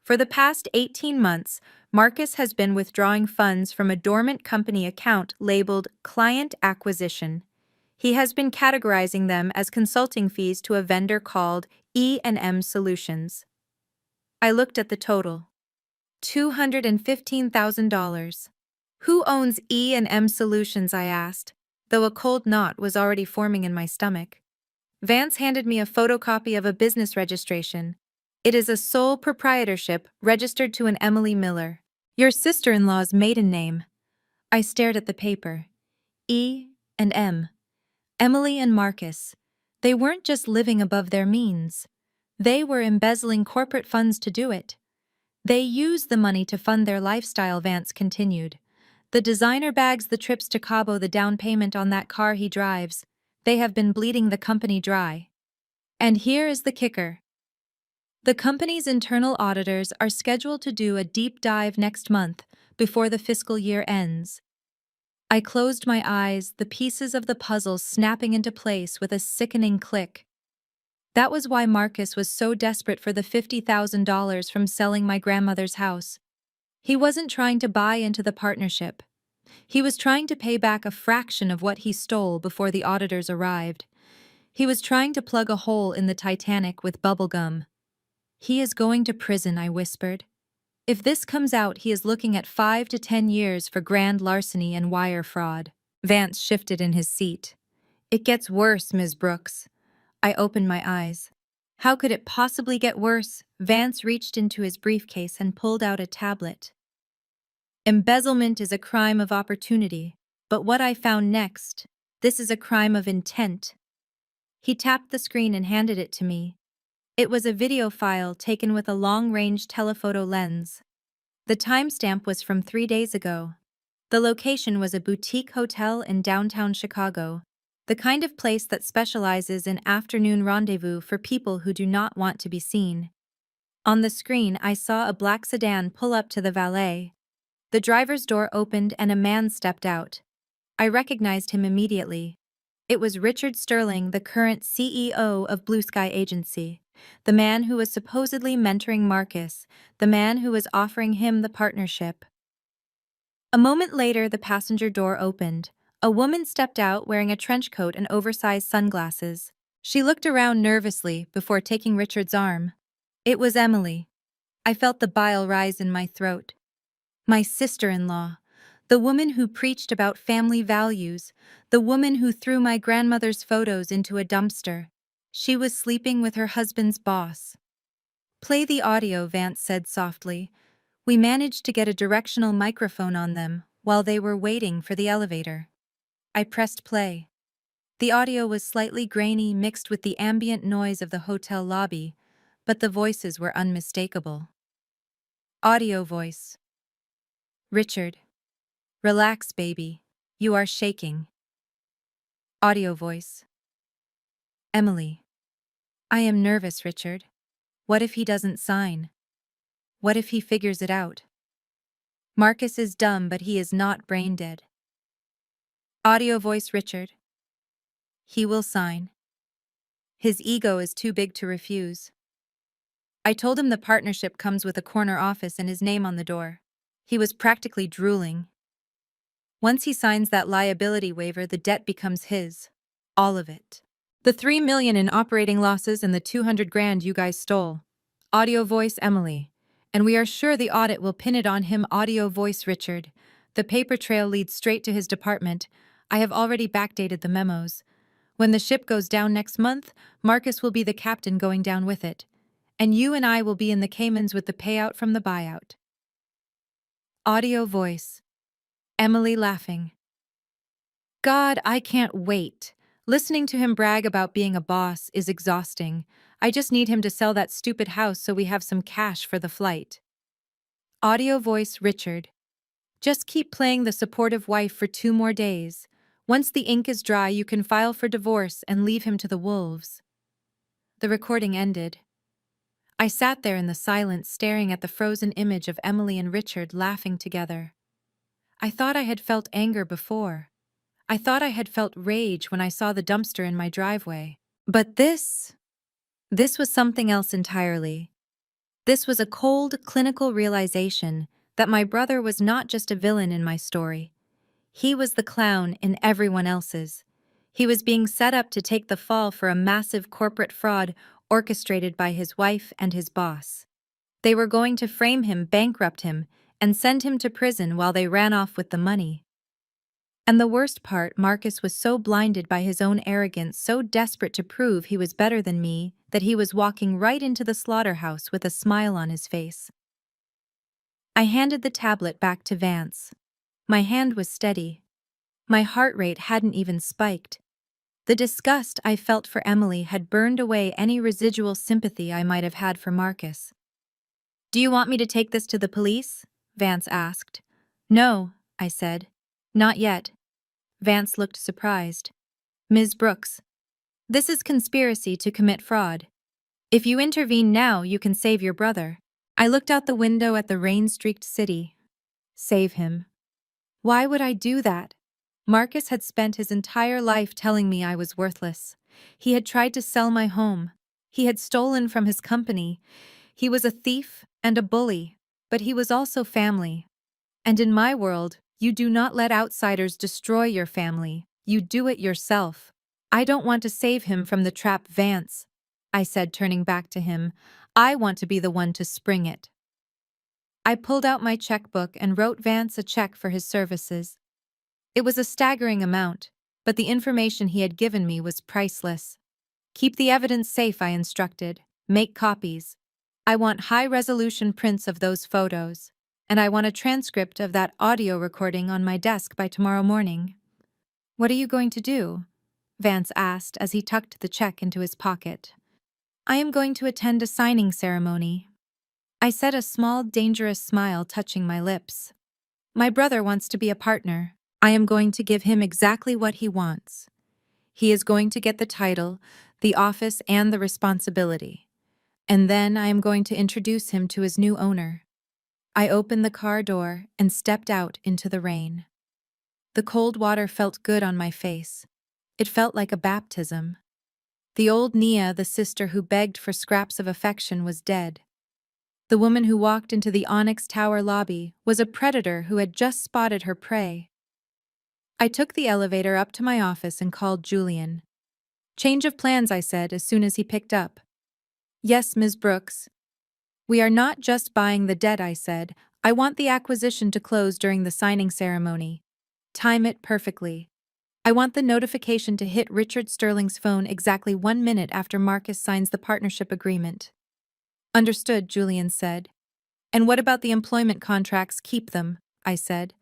"For the past 18 months, Marcus has been withdrawing funds from a dormant company account labeled Client Acquisition. He has been categorizing them as consulting fees to a vendor called E&M Solutions." I looked at the total. $215,000. "Who owns E&M Solutions?" I asked, though a cold knot was already forming in my stomach. Vance handed me a photocopy of a business registration. "It is a sole proprietorship registered to an Emily Miller, your sister-in-law's maiden name." I stared at the paper. E and M. Emily and Marcus. They weren't just living above their means. They were embezzling corporate funds to do it. "They use the money to fund their lifestyle," Vance continued. "The designer bags, the trips to Cabo, the down payment on that car he drives. They have been bleeding the company dry." And here is the kicker. The company's internal auditors are scheduled to do a deep dive next month, before the fiscal year ends. I closed my eyes, the pieces of the puzzle snapping into place with a sickening click. That was why Marcus was so desperate for the $50,000 from selling my grandmother's house. He wasn't trying to buy into the partnership. He was trying to pay back a fraction of what he stole before the auditors arrived. He was trying to plug a hole in the Titanic with bubblegum. "He is going to prison," I whispered. "If this comes out, he is looking at 5 to 10 years for grand larceny and wire fraud." Vance shifted in his seat. "It gets worse, Ms. Brooks." I opened my eyes. How could it possibly get worse? Vance reached into his briefcase and pulled out a tablet. "Embezzlement is a crime of opportunity, but what I found next, this is a crime of intent." He tapped the screen and handed it to me. It was a video file taken with a long-range telephoto lens. The timestamp was from 3 days ago. The location was a boutique hotel in downtown Chicago, the kind of place that specializes in afternoon rendezvous for people who do not want to be seen. On the screen, I saw a black sedan pull up to the valet. The driver's door opened and a man stepped out. I recognized him immediately. It was Richard Sterling, the current CEO of Blue Sky Agency, the man who was supposedly mentoring Marcus, the man who was offering him the partnership. A moment later, the passenger door opened. A woman stepped out wearing a trench coat and oversized sunglasses. She looked around nervously before taking Richard's arm. It was Emily. I felt the bile rise in my throat. My sister-in-law, the woman who preached about family values, the woman who threw my grandmother's photos into a dumpster. She was sleeping with her husband's boss. "Play the audio," Vance said softly. We managed to get a directional microphone on them while they were waiting for the elevator. I pressed play. The audio was slightly grainy, mixed with the ambient noise of the hotel lobby, but the voices were unmistakable. Audio voice. "Richard. Relax, baby. You are shaking." Audio voice. "Emily. I am nervous, Richard. What if he doesn't sign? What if he figures it out? Marcus is dumb, but he is not brain dead." Audio voice. "Richard. He will sign. His ego is too big to refuse. I told him the partnership comes with a corner office and his name on the door." He was practically drooling. "Once he signs that liability waiver, the debt becomes his. All of it. The $3 million in operating losses and the 200 grand you guys stole." Audio voice. "Emily. And we are sure the audit will pin it on him." Audio voice. "Richard. The paper trail leads straight to his department. I have already backdated the memos. When the ship goes down next month, Marcus will be the captain going down with it. And you and I will be in the Caymans with the payout from the buyout." Audio voice. Emily laughing. "God, I can't wait. Listening to him brag about being a boss is exhausting. I just need him to sell that stupid house so we have some cash for the flight." Audio voice. "Richard. Just keep playing the supportive wife for 2 more days. Once the ink is dry, you can file for divorce and leave him to the wolves." The recording ended. I sat there in the silence, staring at the frozen image of Emily and Richard laughing together. I thought I had felt anger before. I thought I had felt rage when I saw the dumpster in my driveway. But this was something else entirely. This was a cold, clinical realization that my brother was not just a villain in my story. He was the clown in everyone else's. He was being set up to take the fall for a massive corporate fraud orchestrated by his wife and his boss. They were going to frame him, bankrupt him, and send him to prison while they ran off with the money. And the worst part, Marcus was so blinded by his own arrogance, so desperate to prove he was better than me, that he was walking right into the slaughterhouse with a smile on his face. I handed the tablet back to Vance. My hand was steady. My heart rate hadn't even spiked. The disgust I felt for Emily had burned away any residual sympathy I might have had for Marcus. "Do you want me to take this to the police?" Vance asked. "No," I said. "Not yet." Vance looked surprised. "Ms. Brooks, this is conspiracy to commit fraud. If you intervene now, you can save your brother." I looked out the window at the rain-streaked city. Save him. Why would I do that? Marcus had spent his entire life telling me I was worthless. He had tried to sell my home. He had stolen from his company. He was a thief and a bully, but he was also family. And in my world, you do not let outsiders destroy your family. You do it yourself. I don't want to save him from the trap, Vance," I said, turning back to him. "I want to be the one to spring it." I pulled out my checkbook and wrote Vance a check for his services. It was a staggering amount, but the information he had given me was priceless. "Keep the evidence safe," I instructed. "Make copies. I want high-resolution prints of those photos, and I want a transcript of that audio recording on my desk by tomorrow morning." "What are you going to do?" Vance asked as he tucked the check into his pocket. "I am going to attend a signing ceremony." I said, a small, dangerous smile touching my lips. "My brother wants to be a partner. I am going to give him exactly what he wants. He is going to get the title, the office, and the responsibility. And then I am going to introduce him to his new owner." I opened the car door and stepped out into the rain. The cold water felt good on my face. It felt like a baptism. The old Nia, the sister who begged for scraps of affection, was dead. The woman who walked into the Onyx Tower lobby was a predator who had just spotted her prey. I took the elevator up to my office and called Julian. "Change of plans," I said as soon as he picked up. "Yes, Ms. Brooks." "We are not just buying the debt," I said. "I want the acquisition to close during the signing ceremony. Time it perfectly." I want the notification to hit Richard Sterling's phone exactly 1 minute after Marcus signs the partnership agreement. Understood, Julian said. And what about the employment contracts? Keep them, I said.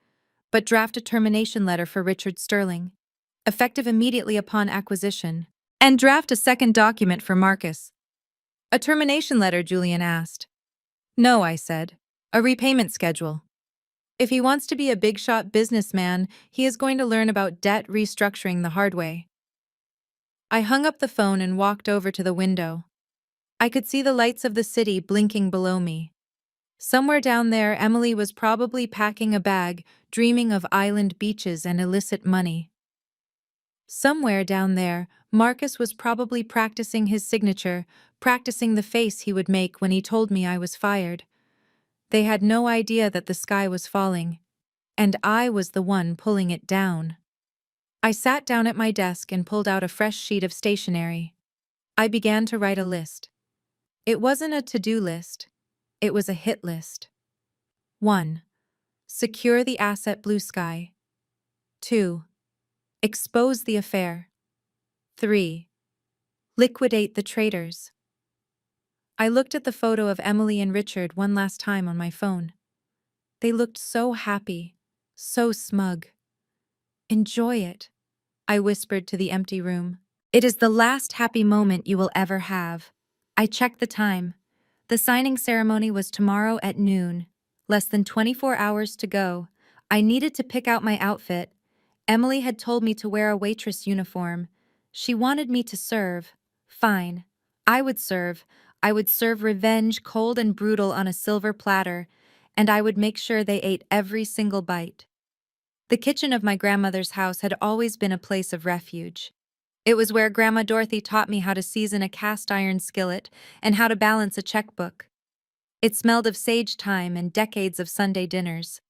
But draft a termination letter for Richard Sterling, effective immediately upon acquisition. And draft a second document for Marcus. A termination letter, Julian asked. No, I said. A repayment schedule. If he wants to be a big-shot businessman, he is going to learn about debt restructuring the hard way. I hung up the phone and walked over to the window. I could see the lights of the city blinking below me. Somewhere down there, Emily was probably packing a bag, dreaming of island beaches and illicit money. Somewhere down there, Marcus was probably practicing his signature, practicing the face he would make when he told me I was fired. They had no idea that the sky was falling, and I was the one pulling it down. I sat down at my desk and pulled out a fresh sheet of stationery. I began to write a list. It wasn't a to-do list. It was a hit list. 1. Secure the asset Blue Sky. 2. Expose the affair. 3. Liquidate the traitors. I looked at the photo of Emily and Richard one last time on my phone. They looked so happy, so smug. Enjoy it, I whispered to the empty room. It is the last happy moment you will ever have. I checked the time. The signing ceremony was tomorrow at noon. Less than 24 hours to go. I needed to pick out my outfit. Emily had told me to wear a waitress uniform. She wanted me to serve. Fine. I would serve. I would serve revenge cold and brutal on a silver platter, and I would make sure they ate every single bite. The kitchen of my grandmother's house had always been a place of refuge. It was where Grandma Dorothy taught me how to season a cast-iron skillet and how to balance a checkbook. It smelled of sage thyme and decades of Sunday dinners.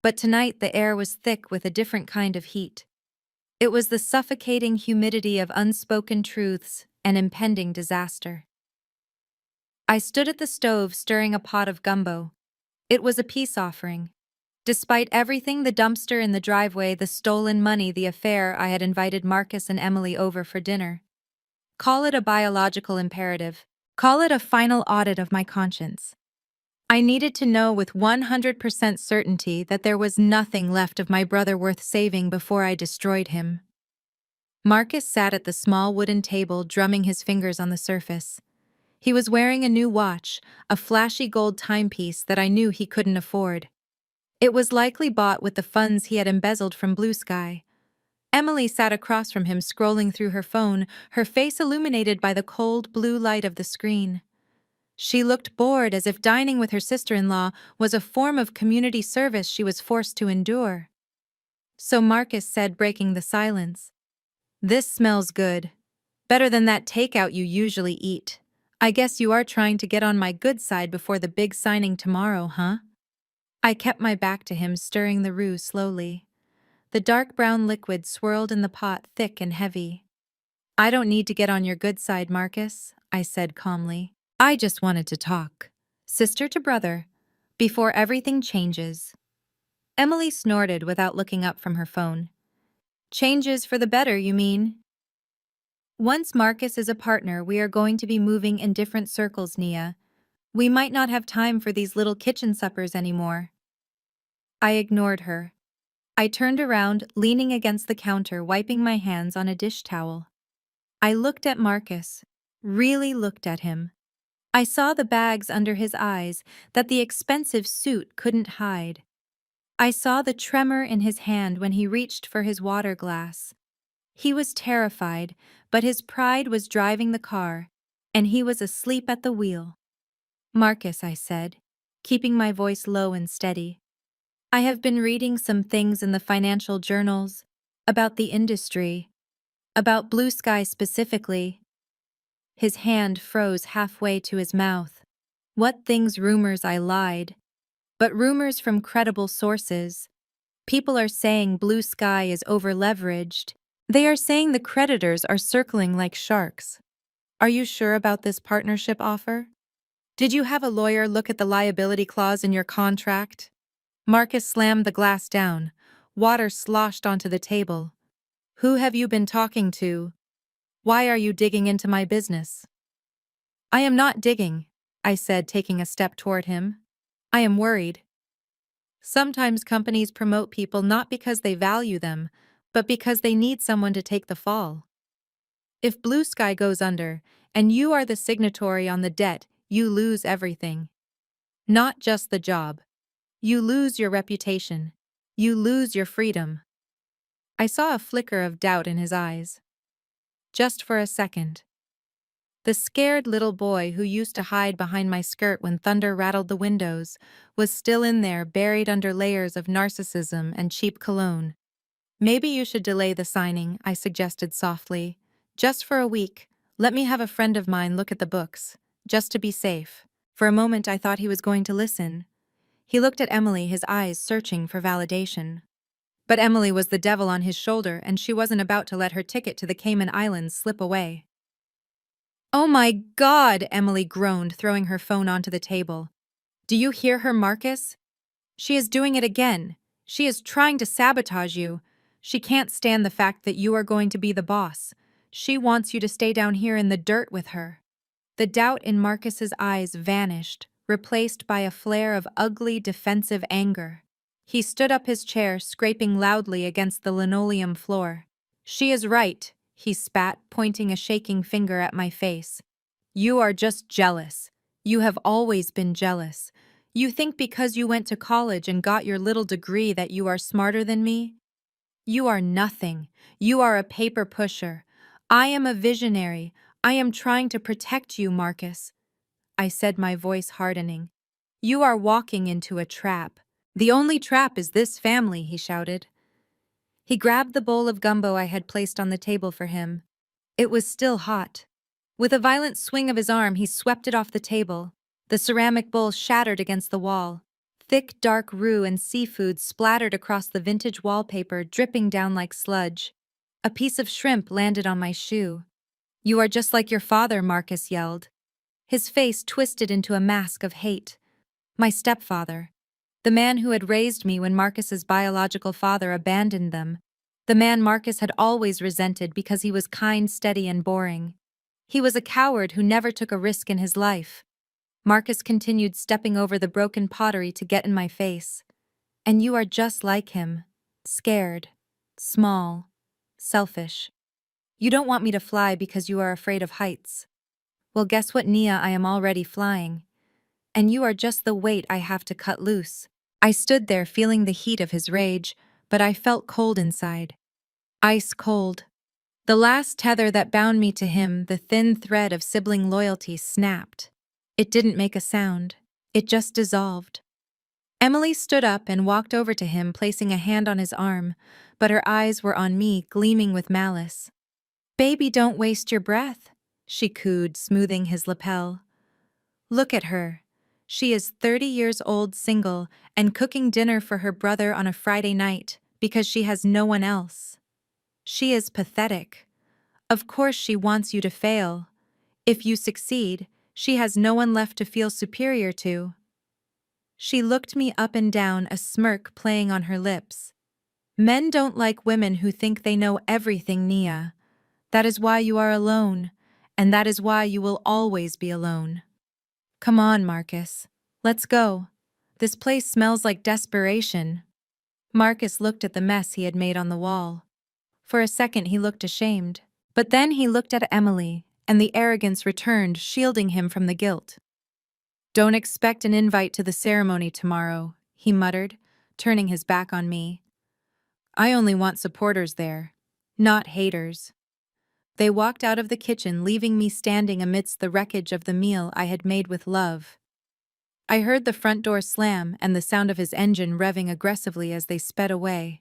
But tonight the air was thick with a different kind of heat. It was the suffocating humidity of unspoken truths and impending disaster. I stood at the stove stirring a pot of gumbo. It was a peace offering. Despite everything, the dumpster in the driveway, the stolen money, the affair, I had invited Marcus and Emily over for dinner. Call it a biological imperative. Call it a final audit of my conscience. I needed to know with 100% certainty that there was nothing left of my brother worth saving before I destroyed him. Marcus sat at the small wooden table, drumming his fingers on the surface. He was wearing a new watch, a flashy gold timepiece that I knew he couldn't afford. It was likely bought with the funds he had embezzled from Blue Sky. Emily sat across from him, scrolling through her phone, her face illuminated by the cold blue light of the screen. She looked bored, as if dining with her sister-in-law was a form of community service she was forced to endure. So Marcus said, breaking the silence, "This smells good. Better than that takeout you usually eat. I guess you are trying to get on my good side before the big signing tomorrow, huh?" I kept my back to him, stirring the roux slowly. The dark brown liquid swirled in the pot, thick and heavy. "I don't need to get on your good side, Marcus," I said calmly. "I just wanted to talk, sister to brother, before everything changes." Emily snorted without looking up from her phone. "Changes for the better, you mean?" "Once Marcus is a partner, we are going to be moving in different circles, Nia. We might not have time for these little kitchen suppers anymore." I ignored her. I turned around, leaning against the counter, wiping my hands on a dish towel. I looked at Marcus, really looked at him. I saw the bags under his eyes that the expensive suit couldn't hide. I saw the tremor in his hand when he reached for his water glass. He was terrified, but his pride was driving the car, and he was asleep at the wheel. "Marcus," I said, keeping my voice low and steady, "I have been reading some things in the financial journals about the industry, about Blue Sky specifically." His hand froze halfway to his mouth. "What things? Rumors?" I lied. "But rumors from credible sources. People are saying Blue Sky is over-leveraged. They are saying the creditors are circling like sharks. Are you sure about this partnership offer? Did you have a lawyer look at the liability clause in your contract?" Marcus slammed the glass down. Water sloshed onto the table. Who have you been talking to? Why are you digging into my business? I am not digging, I said, taking a step toward him. I am worried. Sometimes companies promote people not because they value them, but because they need someone to take the fall. If Blue Sky goes under, and you are the signatory on the debt, you lose everything. Not just the job. You lose your reputation. You lose your freedom. I saw a flicker of doubt in his eyes. Just for a second. The scared little boy who used to hide behind my skirt when thunder rattled the windows was still in there, buried under layers of narcissism and cheap cologne. Maybe you should delay the signing, I suggested softly. Just for a week. Let me have a friend of mine look at the books, just to be safe. For a moment I thought he was going to listen. He looked at Emily, his eyes searching for validation. But Emily was the devil on his shoulder, and she wasn't about to let her ticket to the Cayman Islands slip away. "Oh my God," Emily groaned, throwing her phone onto the table. "Do you hear her, Marcus? She is doing it again. She is trying to sabotage you. She can't stand the fact that you are going to be the boss. She wants you to stay down here in the dirt with her." The doubt in Marcus's eyes vanished, replaced by a flare of ugly, defensive anger. He stood up his chair, scraping loudly against the linoleum floor. "She is right," he spat, pointing a shaking finger at my face. "You are just jealous. You have always been jealous. You think because you went to college and got your little degree that you are smarter than me? You are nothing. You are a paper pusher. I am a visionary. I am trying to protect you, Marcus," I said, my voice hardening. "You are walking into a trap. The only trap is this family," he shouted. He grabbed the bowl of gumbo I had placed on the table for him. It was still hot. With a violent swing of his arm, he swept it off the table. The ceramic bowl shattered against the wall. Thick, dark roux and seafood splattered across the vintage wallpaper, dripping down like sludge. A piece of shrimp landed on my shoe. "You are just like your father," Marcus yelled. His face twisted into a mask of hate. My stepfather. The man who had raised me when Marcus's biological father abandoned them. The man Marcus had always resented because he was kind, steady, and boring. He was a coward who never took a risk in his life. Marcus continued, stepping over the broken pottery to get in my face. "And you are just like him. Scared. Small. Selfish. You don't want me to fly because you are afraid of heights. Well, guess what, Nia? I am already flying. And you are just the weight I have to cut loose." I stood there feeling the heat of his rage, but I felt cold inside. Ice cold. The last tether that bound me to him, the thin thread of sibling loyalty, snapped. It didn't make a sound. It just dissolved. Emily stood up and walked over to him, placing a hand on his arm, but her eyes were on me, gleaming with malice. "Baby, don't waste your breath," she cooed, smoothing his lapel. "Look at her. She is 30 years old, single, and cooking dinner for her brother on a Friday night because she has no one else. She is pathetic. Of course she wants you to fail. If you succeed, she has no one left to feel superior to." She looked me up and down, a smirk playing on her lips. "Men don't like women who think they know everything, Nia. That is why you are alone, and that is why you will always be alone. Come on, Marcus. Let's go. This place smells like desperation." Marcus looked at the mess he had made on the wall. For a second he looked ashamed. But then he looked at Emily, and the arrogance returned, shielding him from the guilt. "Don't expect an invite to the ceremony tomorrow," he muttered, turning his back on me. "I only want supporters there, not haters." They walked out of the kitchen, leaving me standing amidst the wreckage of the meal I had made with love. I heard the front door slam and the sound of his engine revving aggressively as they sped away.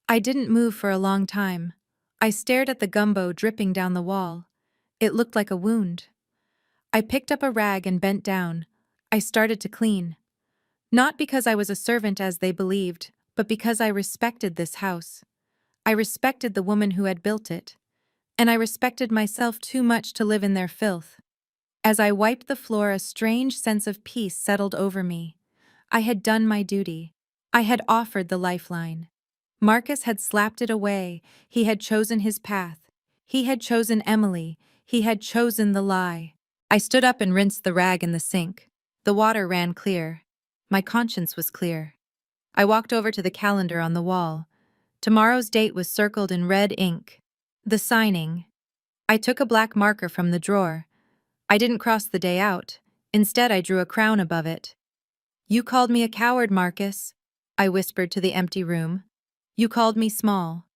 I didn't move for a long time. I stared at the gumbo dripping down the wall. It looked like a wound. I picked up a rag and bent down. I started to clean. Not because I was a servant as they believed, but because I respected this house. I respected the woman who had built it. And I respected myself too much to live in their filth. As I wiped the floor, a strange sense of peace settled over me. I had done my duty. I had offered the lifeline. Marcus had slapped it away. He had chosen his path. He had chosen Emily. He had chosen the lie. I stood up and rinsed the rag in the sink. The water ran clear. My conscience was clear. I walked over to the calendar on the wall. Tomorrow's date was circled in red ink. The signing. I took a black marker from the drawer. I didn't cross the day out. Instead, I drew a crown above it. You called me a coward, Marcus, I whispered to the empty room. You called me small.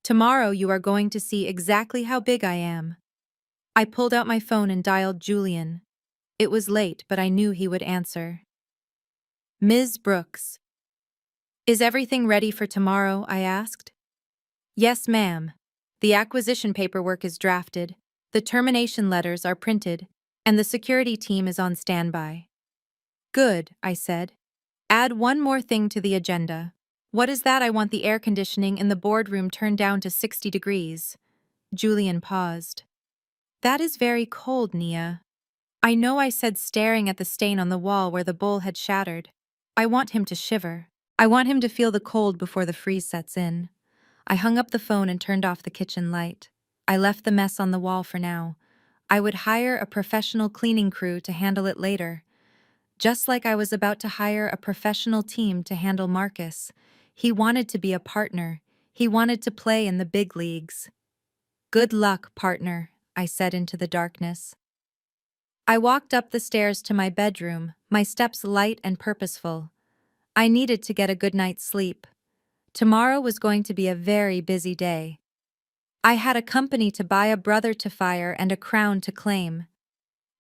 Tomorrow you are going to see exactly how big I am. I pulled out my phone and dialed Julian. It was late, but I knew he would answer. Ms. Brooks. Is everything ready for tomorrow? I asked. Yes, ma'am. The acquisition paperwork is drafted, the termination letters are printed, and the security team is on standby. Good, I said. Add one more thing to the agenda. What is that? I want the air conditioning in the boardroom turned down to 60 degrees. Julian paused. That is very cold, Nia. I know, I said, staring at the stain on the wall where the bowl had shattered. I want him to shiver. I want him to feel the cold before the freeze sets in. I hung up the phone and turned off the kitchen light. I left the mess on the wall for now. I would hire a professional cleaning crew to handle it later. Just like I was about to hire a professional team to handle Marcus. He wanted to be a partner. He wanted to play in the big leagues. Good luck, partner, I said into the darkness. I walked up the stairs to my bedroom, my steps light and purposeful. I needed to get a good night's sleep. Tomorrow was going to be a very busy day. I had a company to buy, a brother to fire, and a crown to claim.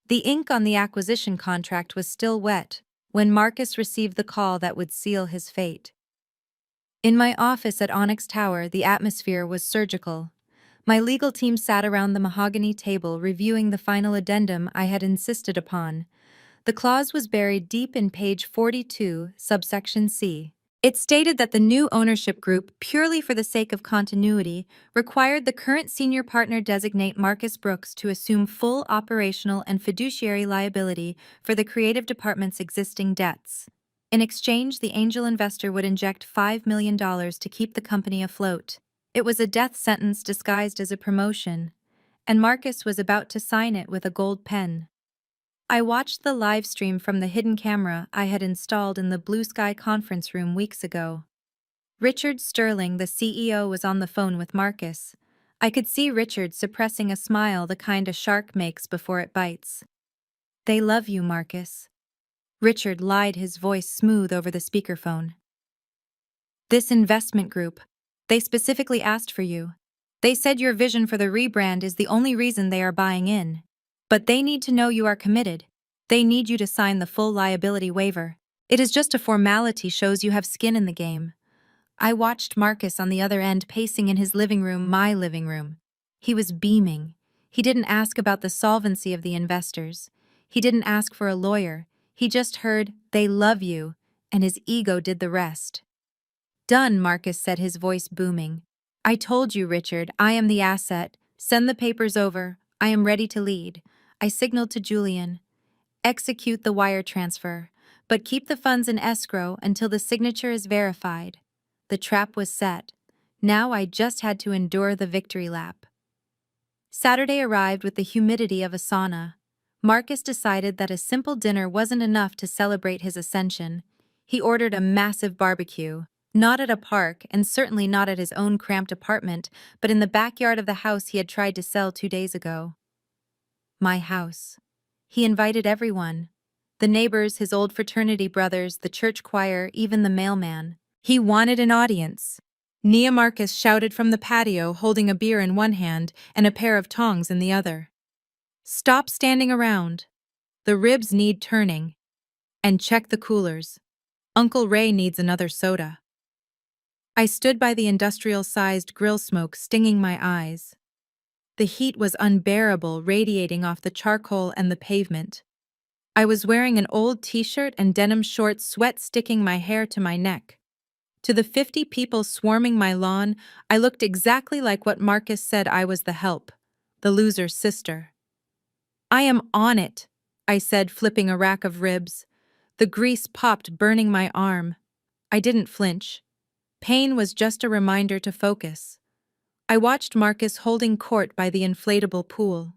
The ink on the acquisition contract was still wet when Marcus received the call that would seal his fate. In my office at Onyx Tower, the atmosphere was surgical. My legal team sat around the mahogany table reviewing the final addendum I had insisted upon. The clause was buried deep in page 42, subsection C. It stated that the new ownership group, purely for the sake of continuity, required the current senior partner designate Marcus Brooks to assume full operational and fiduciary liability for the creative department's existing debts. In exchange, the angel investor would inject $5 million to keep the company afloat. It was a death sentence disguised as a promotion, and Marcus was about to sign it with a gold pen. I watched the live stream from the hidden camera I had installed in the Blue Sky conference room weeks ago. Richard Sterling, the CEO, was on the phone with Marcus. I could see Richard suppressing a smile, the kind a shark makes before it bites. They love you, Marcus. Richard lied, his voice smooth over the speakerphone. This investment group, they specifically asked for you. They said your vision for the rebrand is the only reason they are buying in. But they need to know you are committed. They need you to sign the full liability waiver. It is just a formality, shows you have skin in the game. I watched Marcus on the other end, pacing in his living room, my living room. He was beaming. He didn't ask about the solvency of the investors. He didn't ask for a lawyer. He just heard, "They love you," and his ego did the rest. Done, Marcus said, his voice booming. I told you, Richard, I am the asset. Send the papers over. I am ready to lead. I signaled to Julian. Execute the wire transfer, but keep the funds in escrow until the signature is verified. The trap was set. Now I just had to endure the victory lap. Saturday arrived with the humidity of a sauna. Marcus decided that a simple dinner wasn't enough to celebrate his ascension. He ordered a massive barbecue, not at a park and certainly not at his own cramped apartment, but in the backyard of the house he had tried to sell 2 days ago. My house. He invited everyone. The neighbors, his old fraternity brothers, the church choir, even the mailman. He wanted an audience. Nia, Marcus shouted from the patio, holding a beer in one hand and a pair of tongs in the other. Stop standing around. The ribs need turning. And check the coolers. Uncle Ray needs another soda. I stood by the industrial-sized grill smoke, stinging my eyes. The heat was unbearable, radiating off the charcoal and the pavement. I was wearing an old t-shirt and denim shorts, sweat sticking my hair to my neck. To the 50 people swarming my lawn, I looked exactly like what Marcus said I was, the help, the loser's sister. I am on it, I said, flipping a rack of ribs. The grease popped, burning my arm. I didn't flinch. Pain was just a reminder to focus. I watched Marcus holding court by the inflatable pool.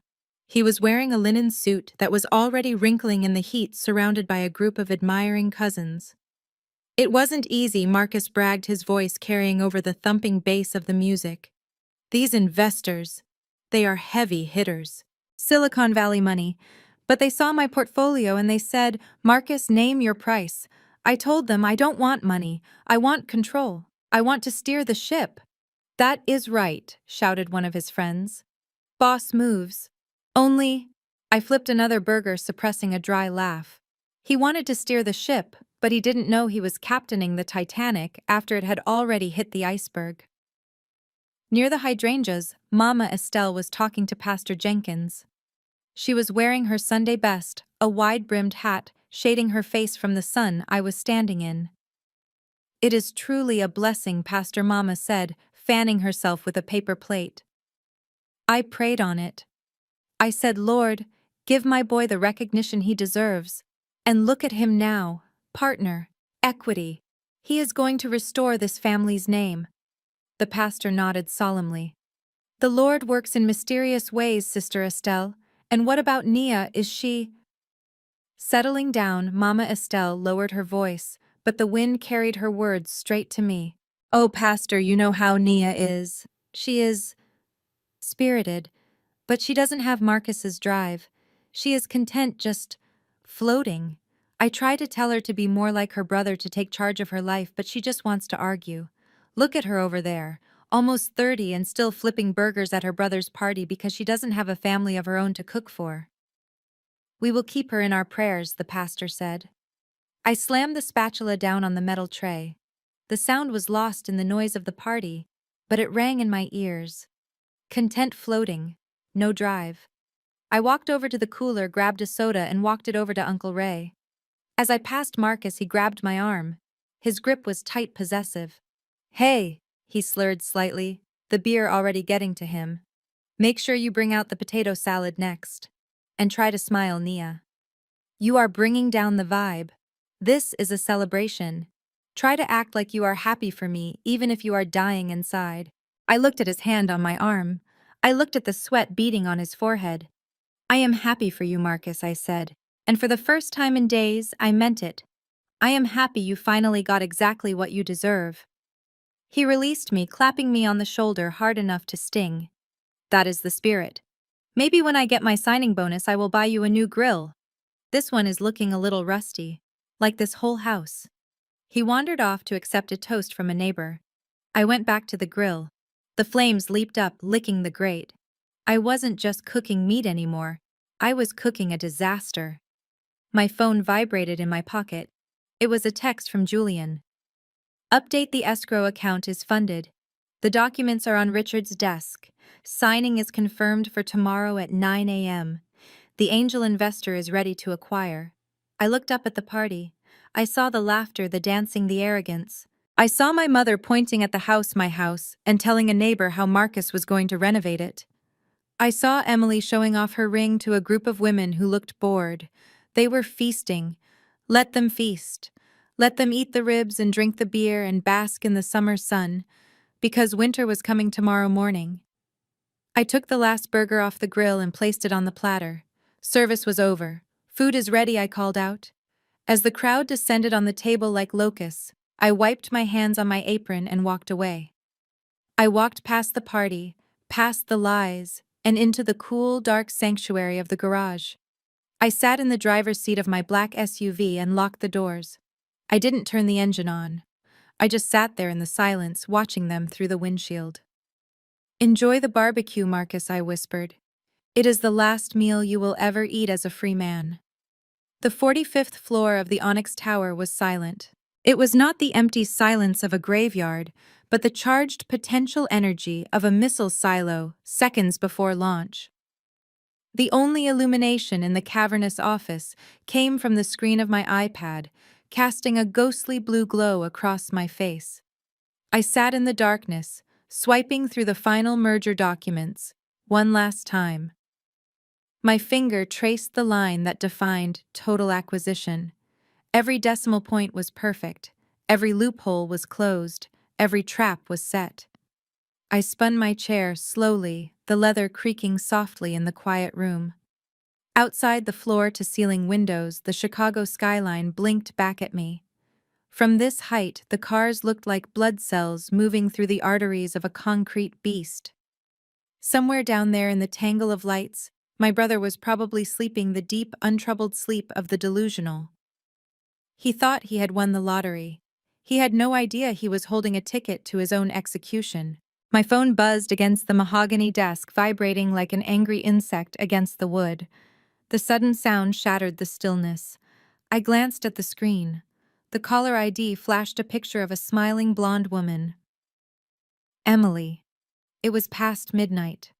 He was wearing a linen suit that was already wrinkling in the heat, surrounded by a group of admiring cousins. It wasn't easy, Marcus bragged, his voice carrying over the thumping bass of the music. These investors, they are heavy hitters. Silicon Valley money. But they saw my portfolio and they said, "Marcus, name your price." I told them I don't want money, I want control. I want to steer the ship. "That is right," shouted one of his friends. "Boss moves." Only, I flipped another burger, suppressing a dry laugh. He wanted to steer the ship, but he didn't know he was captaining the Titanic after it had already hit the iceberg. Near the hydrangeas, Mama Estelle was talking to Pastor Jenkins. She was wearing her Sunday best, a wide-brimmed hat, shading her face from the sun I was standing in. "It is truly a blessing," Pastor Mama said, fanning herself with a paper plate. I prayed on it. I said, "Lord, give my boy the recognition he deserves. And look at him now, partner, equity. He is going to restore this family's name." The pastor nodded solemnly. "The Lord works in mysterious ways, Sister Estelle. And what about Nia, is she—" Settling down, Mama Estelle lowered her voice, but the wind carried her words straight to me. "Oh, Pastor, you know how Nia is. She is spirited, but she doesn't have Marcus's drive. She is content just floating. I try to tell her to be more like her brother, to take charge of her life, but she just wants to argue. Look at her over there, almost 30 and still flipping burgers at her brother's party because she doesn't have a family of her own to cook for." "We will keep her in our prayers," the pastor said. I slammed the spatula down on the metal tray. The sound was lost in the noise of the party, but it rang in my ears. Content floating, no drive. I walked over to the cooler, grabbed a soda, and walked it over to Uncle Ray. As I passed Marcus, he grabbed my arm. His grip was tight, possessive. "Hey," he slurred slightly, the beer already getting to him. "Make sure you bring out the potato salad next. And try to smile, Nia. You are bringing down the vibe. This is a celebration. Try to act like you are happy for me, even if you are dying inside." I looked at his hand on my arm. I looked at the sweat beading on his forehead. "I am happy for you, Marcus," I said. And for the first time in days, I meant it. "I am happy you finally got exactly what you deserve." He released me, clapping me on the shoulder hard enough to sting. "That is the spirit. Maybe when I get my signing bonus, I will buy you a new grill. This one is looking a little rusty, like this whole house." He wandered off to accept a toast from a neighbor. I went back to the grill. The flames leaped up, licking the grate. I wasn't just cooking meat anymore. I was cooking a disaster. My phone vibrated in my pocket. It was a text from Julian. "Update, the escrow account is funded. The documents are on Richard's desk. Signing is confirmed for tomorrow at 9 a.m. The angel investor is ready to acquire." I looked up at the party. I saw the laughter, the dancing, the arrogance. I saw my mother pointing at the house, my house, and telling a neighbor how Marcus was going to renovate it. I saw Emily showing off her ring to a group of women who looked bored. They were feasting. Let them feast. Let them eat the ribs and drink the beer and bask in the summer sun, because winter was coming tomorrow morning. I took the last burger off the grill and placed it on the platter. Service was over. "Food is ready," I called out. As the crowd descended on the table like locusts, I wiped my hands on my apron and walked away. I walked past the party, past the lies, and into the cool, dark sanctuary of the garage. I sat in the driver's seat of my black SUV and locked the doors. I didn't turn the engine on. I just sat there in the silence, watching them through the windshield. "Enjoy the barbecue, Marcus," I whispered. "It is the last meal you will ever eat as a free man." The 45th floor of the Onyx Tower was silent. It was not the empty silence of a graveyard, but the charged potential energy of a missile silo seconds before launch. The only illumination in the cavernous office came from the screen of my iPad, casting a ghostly blue glow across my face. I sat in the darkness, swiping through the final merger documents, one last time. My finger traced the line that defined total acquisition. Every decimal point was perfect, every loophole was closed, Every trap was set. I spun my chair slowly, the leather creaking softly in the quiet room. Outside the floor-to-ceiling windows, the Chicago skyline blinked back at me. From this height, the cars looked like blood cells moving through the arteries of a concrete beast. Somewhere down there in the tangle of lights, my brother was probably sleeping the deep, untroubled sleep of the delusional. He thought he had won the lottery. He had no idea he was holding a ticket to his own execution. My phone buzzed against the mahogany desk, vibrating like an angry insect against the wood. The sudden sound shattered the stillness. I glanced at the screen. The caller ID flashed a picture of a smiling blonde woman. Emily. It was past midnight.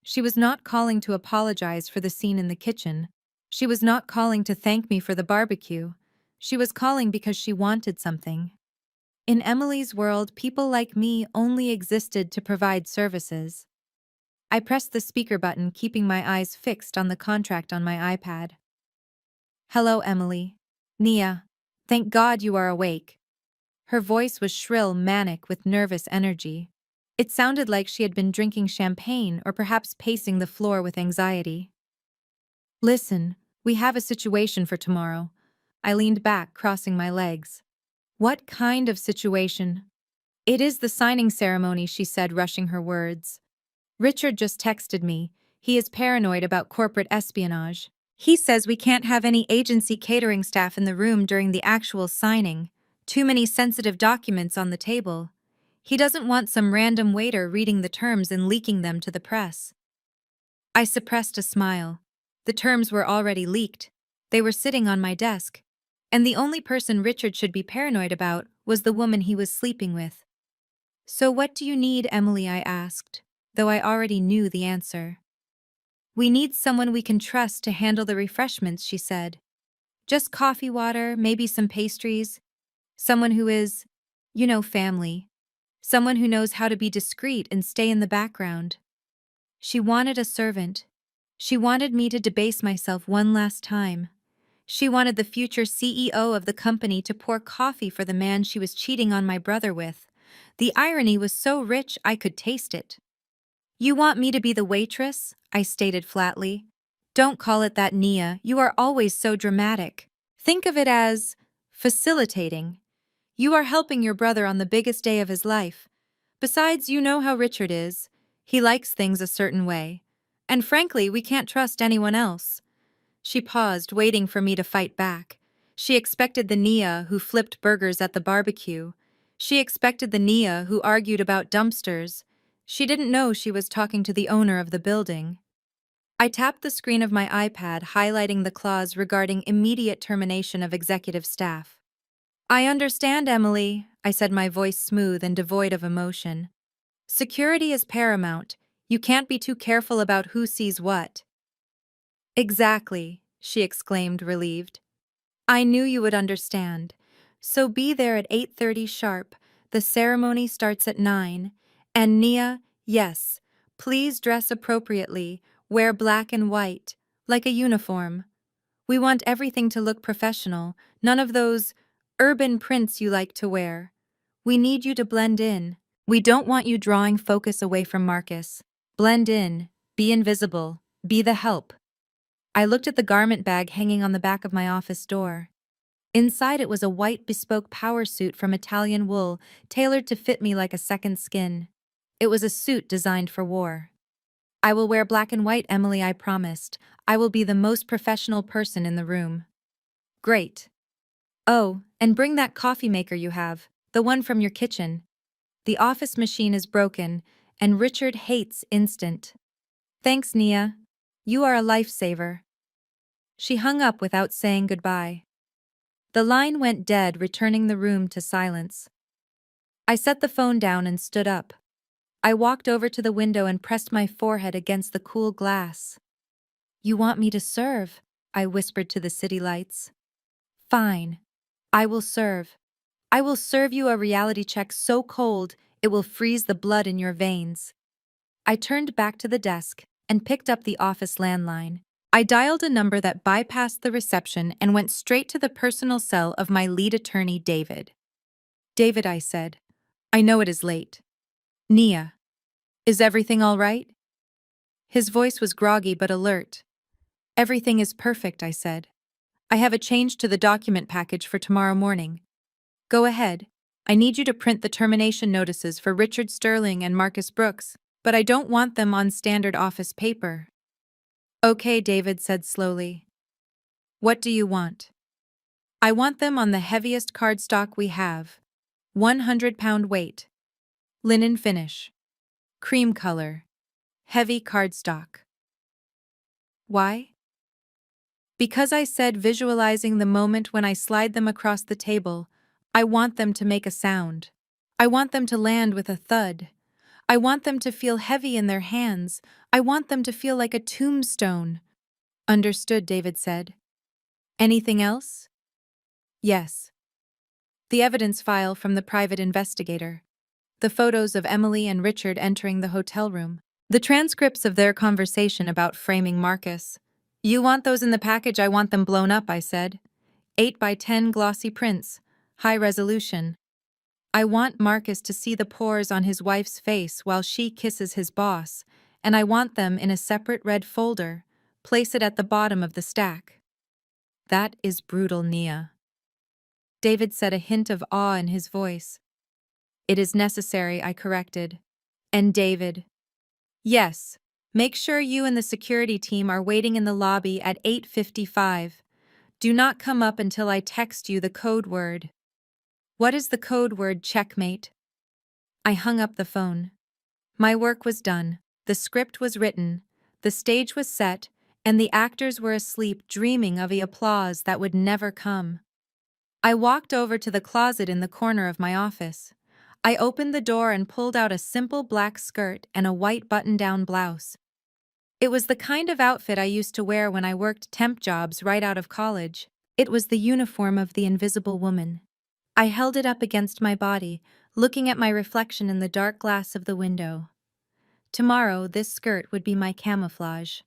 She was not calling to apologize for the scene in the kitchen. She was not calling to thank me for the barbecue. She was calling because she wanted something. In Emily's world, people like me only existed to provide services. I pressed the speaker button, keeping my eyes fixed on the contract on my iPad. Hello, Emily. Nia. Thank God you are awake. Her voice was shrill, manic, with nervous energy. It sounded like she had been drinking champagne or perhaps pacing the floor with anxiety. Listen, we have a situation for tomorrow. I leaned back, crossing my legs. What kind of situation? It is the signing ceremony, she said, rushing her words. Richard just texted me. He is paranoid about corporate espionage. He says we can't have any agency catering staff in the room during the actual signing. Too many sensitive documents on the table. He doesn't want some random waiter reading the terms and leaking them to the press. I suppressed a smile. The terms were already leaked. They were sitting on my desk. And the only person Richard should be paranoid about was the woman he was sleeping with. So what do you need, Emily? I asked, though I already knew the answer. We need someone we can trust to handle the refreshments, she said. Just coffee, water, maybe some pastries. Someone who is, family. Someone who knows how to be discreet and stay in the background. She wanted a servant. She wanted me to debase myself one last time. She wanted the future CEO of the company to pour coffee for the man she was cheating on my brother with. The irony was so rich I could taste it. You want me to be the waitress? I stated flatly. Don't call it that, Nia. You are always so dramatic. Think of it as facilitating. You are helping your brother on the biggest day of his life. Besides, you know how Richard is. He likes things a certain way. And frankly, we can't trust anyone else. She paused, waiting for me to fight back. She expected the Nia who flipped burgers at the barbecue. She expected the Nia who argued about dumpsters. She didn't know she was talking to the owner of the building. I tapped the screen of my iPad, highlighting the clause regarding immediate termination of executive staff. I understand, Emily, I said, my voice smooth and devoid of emotion. Security is paramount. You can't be too careful about who sees what. Exactly, she exclaimed, relieved. I knew you would understand. So be there at 8:30 sharp. The ceremony starts at 9. And Nia, yes, please dress appropriately. Wear black and white, like a uniform. We want everything to look professional, none of those urban prints you like to wear. We need you to blend in. We don't want you drawing focus away from Marcus. Blend in, be invisible, be the help. I looked at the garment bag hanging on the back of my office door. Inside it was a white bespoke power suit from Italian wool, tailored to fit me like a second skin. It was a suit designed for war. I will wear black and white, Emily, I promised. I will be the most professional person in the room. Great. Oh, and bring that coffee maker you have, the one from your kitchen. The office machine is broken, and Richard hates instant. Thanks, Nia. You are a lifesaver. She hung up without saying goodbye. The line went dead, returning the room to silence. I set the phone down and stood up. I walked over to the window and pressed my forehead against the cool glass. You want me to serve? I whispered to the city lights. Fine. I will serve. I will serve you a reality check so cold it will freeze the blood in your veins. I turned back to the desk and picked up the office landline. I dialed a number that bypassed the reception and went straight to the personal cell of my lead attorney, David. David, I said, I know it is late. Nia, is everything all right? His voice was groggy but alert. Everything is perfect, I said. I have a change to the document package for tomorrow morning. Go ahead. I need you to print the termination notices for Richard Sterling and Marcus Brooks, but I don't want them on standard office paper. Okay, David said slowly. What do you want? I want them on the heaviest cardstock we have. 100-pound weight. Linen finish. Cream color. Heavy cardstock. Why? Because I said visualizing the moment when I slide them across the table, I want them to make a sound. I want them to land with a thud. I want them to feel heavy in their hands. I want them to feel like a tombstone. Understood, David said. Anything else? Yes. The evidence file from the private investigator. The photos of Emily and Richard entering the hotel room. The transcripts of their conversation about framing Marcus. You want those in the package? I want them blown up, I said. 8 by 10 glossy prints. High resolution. I want Marcus to see the pores on his wife's face while she kisses his boss, and I want them in a separate red folder. Place it at the bottom of the stack. That is brutal, Nia. David said, a hint of awe in his voice. It is necessary, I corrected. And David. Yes. Make sure you and the security team are waiting in the lobby at 8:55. Do not come up until I text you the code word. What is the code word, checkmate? I hung up the phone. My work was done, the script was written, the stage was set, and the actors were asleep dreaming of the applause that would never come. I walked over to the closet in the corner of my office. I opened the door and pulled out a simple black skirt and a white button-down blouse. It was the kind of outfit I used to wear when I worked temp jobs right out of college. It was the uniform of the Invisible Woman. I held it up against my body, looking at my reflection in the dark glass of the window. Tomorrow, this skirt would be my camouflage.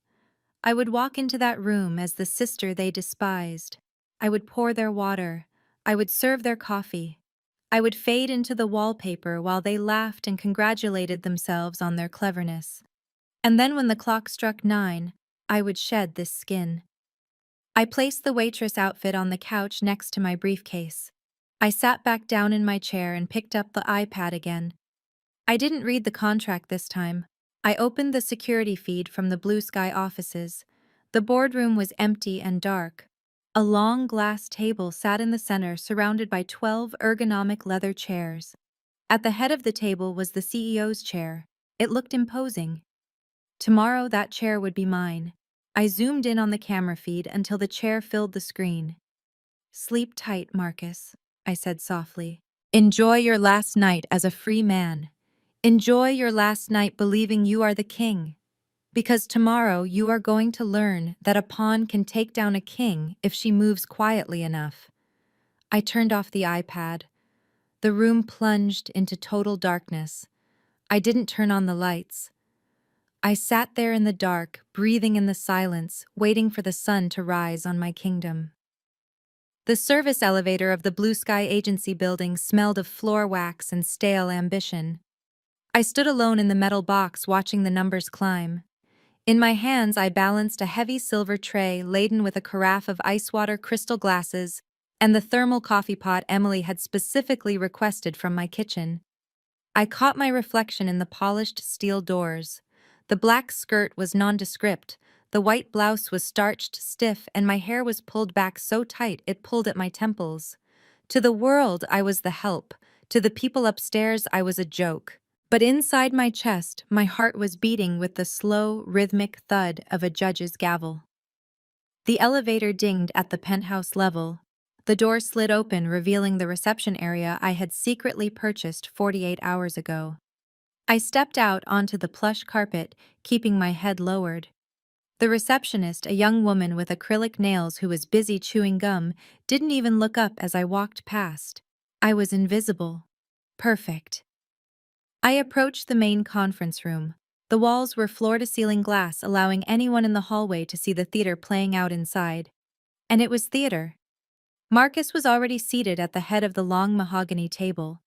I would walk into that room as the sister they despised. I would pour their water. I would serve their coffee. I would fade into the wallpaper while they laughed and congratulated themselves on their cleverness. And then when the clock struck 9, I would shed this skin. I placed the waitress outfit on the couch next to my briefcase. I sat back down in my chair and picked up the iPad again. I didn't read the contract this time. I opened the security feed from the Blue Sky offices. The boardroom was empty and dark. A long glass table sat in the center, surrounded by 12 ergonomic leather chairs. At the head of the table was the CEO's chair. It looked imposing. Tomorrow that chair would be mine. I zoomed in on the camera feed until the chair filled the screen. Sleep tight, Marcus, I said softly. Enjoy your last night as a free man. Enjoy your last night believing you are the king. Because tomorrow you are going to learn that a pawn can take down a king if she moves quietly enough. I turned off the iPad. The room plunged into total darkness. I didn't turn on the lights. I sat there in the dark, breathing in the silence, waiting for the sun to rise on my kingdom. The service elevator of the Blue Sky Agency building smelled of floor wax and stale ambition. I stood alone in the metal box watching the numbers climb. In my hands I balanced a heavy silver tray laden with a carafe of ice water crystal glasses and the thermal coffee pot Emily had specifically requested from my kitchen. I caught my reflection in the polished steel doors. The black skirt was nondescript, the white blouse was starched stiff, and my hair was pulled back so tight it pulled at my temples. To the world I was the help, to the people upstairs I was a joke. But inside my chest, my heart was beating with the slow, rhythmic thud of a judge's gavel. The elevator dinged at the penthouse level. The door slid open, revealing the reception area I had secretly purchased 48 hours ago. I stepped out onto the plush carpet, keeping my head lowered. The receptionist, a young woman with acrylic nails who was busy chewing gum, didn't even look up as I walked past. I was invisible. Perfect. I approached the main conference room. The walls were floor-to-ceiling glass, allowing anyone in the hallway to see the theater playing out inside. And it was theater. Marcus was already seated at the head of the long mahogany table.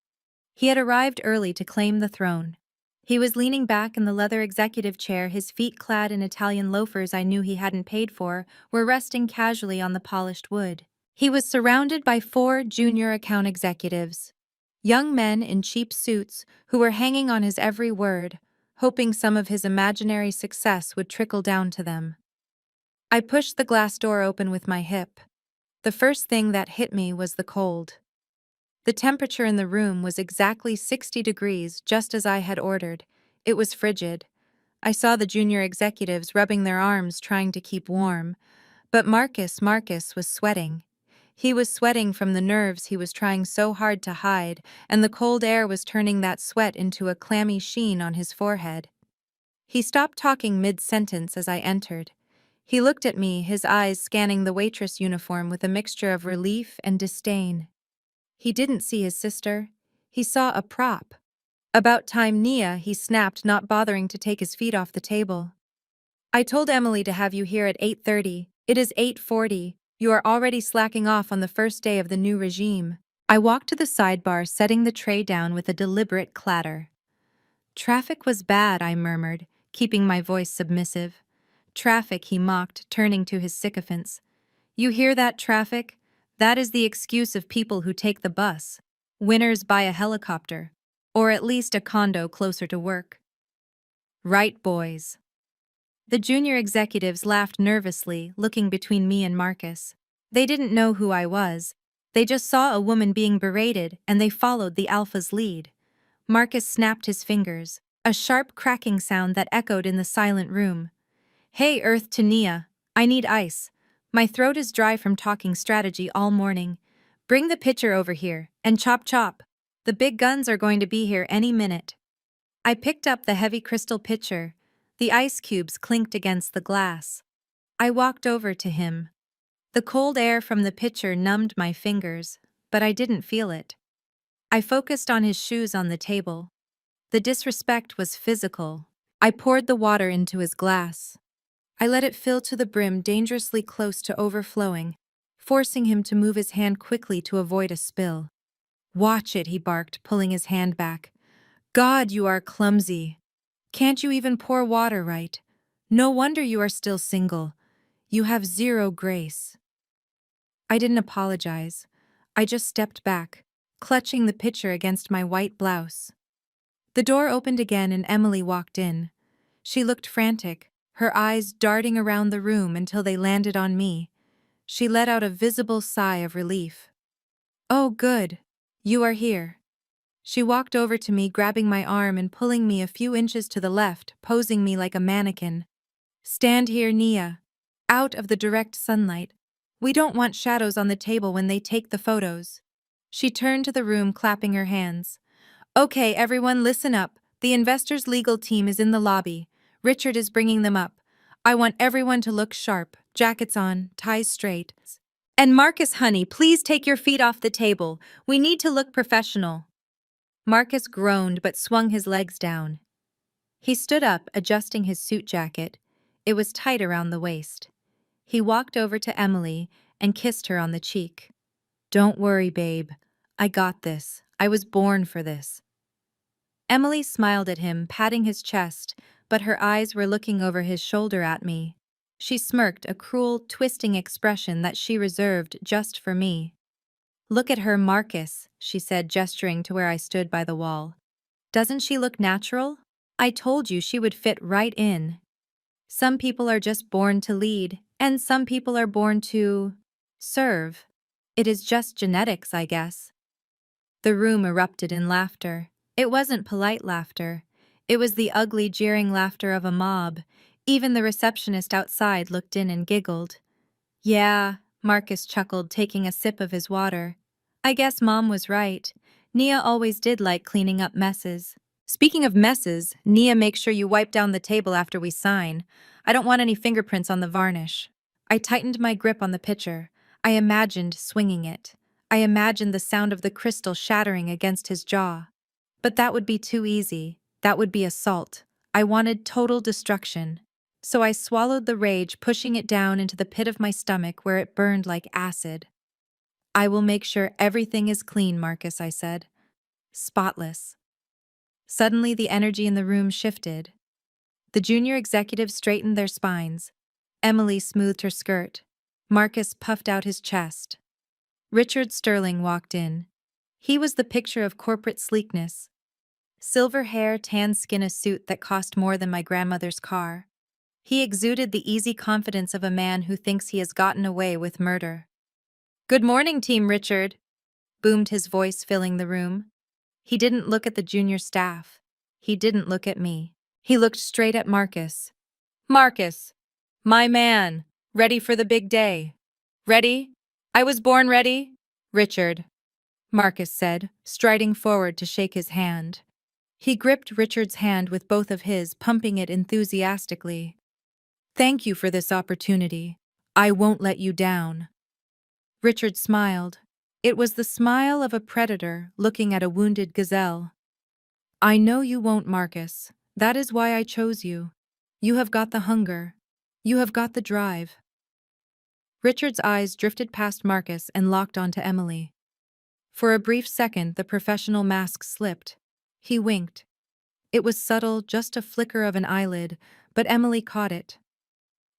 He had arrived early to claim the throne. He was leaning back in the leather executive chair, his feet clad in Italian loafers I knew he hadn't paid for, were resting casually on the polished wood. He was surrounded by 4 junior account executives, young men in cheap suits who were hanging on his every word, hoping some of his imaginary success would trickle down to them. I pushed the glass door open with my hip. The first thing that hit me was the cold. The temperature in the room was exactly 60 degrees, just as I had ordered. It was frigid. I saw the junior executives rubbing their arms trying to keep warm. But Marcus was sweating. He was sweating from the nerves he was trying so hard to hide, and the cold air was turning that sweat into a clammy sheen on his forehead. He stopped talking mid-sentence as I entered. He looked at me, his eyes scanning the waitress uniform with a mixture of relief and disdain. He didn't see his sister. He saw a prop. "About time, Nia," he snapped, not bothering to take his feet off the table. "I told Emily to have you here at 8:30. It is 8:40. You are already slacking off on the first day of the new regime." I walked to the sidebar, setting the tray down with a deliberate clatter. "Traffic was bad," I murmured, keeping my voice submissive. "Traffic," he mocked, turning to his sycophants. "You hear that, traffic? That is the excuse of people who take the bus. Winners buy a helicopter. Or at least a condo closer to work." "Right, boys." The junior executives laughed nervously, looking between me and Marcus. They didn't know who I was. They just saw a woman being berated, and they followed the alpha's lead. Marcus snapped his fingers, a sharp cracking sound that echoed in the silent room. "Hey, Earth to Nia. I need ice. My throat is dry from talking strategy all morning. Bring the pitcher over here, and chop chop. The big guns are going to be here any minute." I picked up the heavy crystal pitcher. The ice cubes clinked against the glass. I walked over to him. The cold air from the pitcher numbed my fingers, but I didn't feel it. I focused on his shoes on the table. The disrespect was physical. I poured the water into his glass. I let it fill to the brim, dangerously close to overflowing, forcing him to move his hand quickly to avoid a spill. "Watch it," he barked, pulling his hand back. "God, you are clumsy. Can't you even pour water right? No wonder you are still single. You have zero grace." I didn't apologize. I just stepped back, clutching the pitcher against my white blouse. The door opened again and Emily walked in. She looked frantic, her eyes darting around the room until they landed on me. She let out a visible sigh of relief. "Oh, good. You are here." She walked over to me, grabbing my arm and pulling me a few inches to the left, posing me like a mannequin. "Stand here, Nia. Out of the direct sunlight. We don't want shadows on the table when they take the photos." She turned to the room, clapping her hands. "Okay, everyone, listen up. The investors' legal team is in the lobby. Richard is bringing them up. I want everyone to look sharp, jackets on, ties straight. And Marcus, honey, please take your feet off the table. We need to look professional." Marcus groaned but swung his legs down. He stood up, adjusting his suit jacket. It was tight around the waist. He walked over to Emily and kissed her on the cheek. "Don't worry, babe. I got this. I was born for this." Emily smiled at him, patting his chest, but her eyes were looking over his shoulder at me. She smirked, a cruel, twisting expression that she reserved just for me. "Look at her, Marcus," she said, gesturing to where I stood by the wall. "Doesn't she look natural? I told you she would fit right in. Some people are just born to lead, and some people are born to serve. It is just genetics, I guess." The room erupted in laughter. It wasn't polite laughter. It was the ugly, jeering laughter of a mob. Even the receptionist outside looked in and giggled. "Yeah," Marcus chuckled, taking a sip of his water. "I guess Mom was right. Nia always did like cleaning up messes. Speaking of messes, Nia, make sure you wipe down the table after we sign. I don't want any fingerprints on the varnish." I tightened my grip on the pitcher. I imagined swinging it. I imagined the sound of the crystal shattering against his jaw. But that would be too easy. That would be assault. I wanted total destruction. So I swallowed the rage, pushing it down into the pit of my stomach where it burned like acid. "I will make sure everything is clean, Marcus," I said. spotless. Suddenly, the energy in the room shifted. The junior executives straightened their spines. Emily smoothed her skirt. Marcus puffed out his chest. Richard Sterling walked in. He was the picture of corporate sleekness. Silver hair, tan skin, a suit that cost more than my grandmother's car. He exuded the easy confidence of a man who thinks he has gotten away with murder. "Good morning, Team Richard," boomed his voice, filling the room. He didn't look at the junior staff. He didn't look at me. He looked straight at Marcus. "Marcus, my man, ready for the big day. Ready? I was born ready." "Richard," Marcus said, striding forward to shake his hand. He gripped Richard's hand with both of his, pumping it enthusiastically. "Thank you for this opportunity. I won't let you down." Richard smiled. It was the smile of a predator looking at a wounded gazelle. "I know you won't, Marcus. That is why I chose you. You have got the hunger. You have got the drive." Richard's eyes drifted past Marcus and locked onto Emily. For a brief second, the professional mask slipped. He winked. It was subtle, just a flicker of an eyelid, but Emily caught it.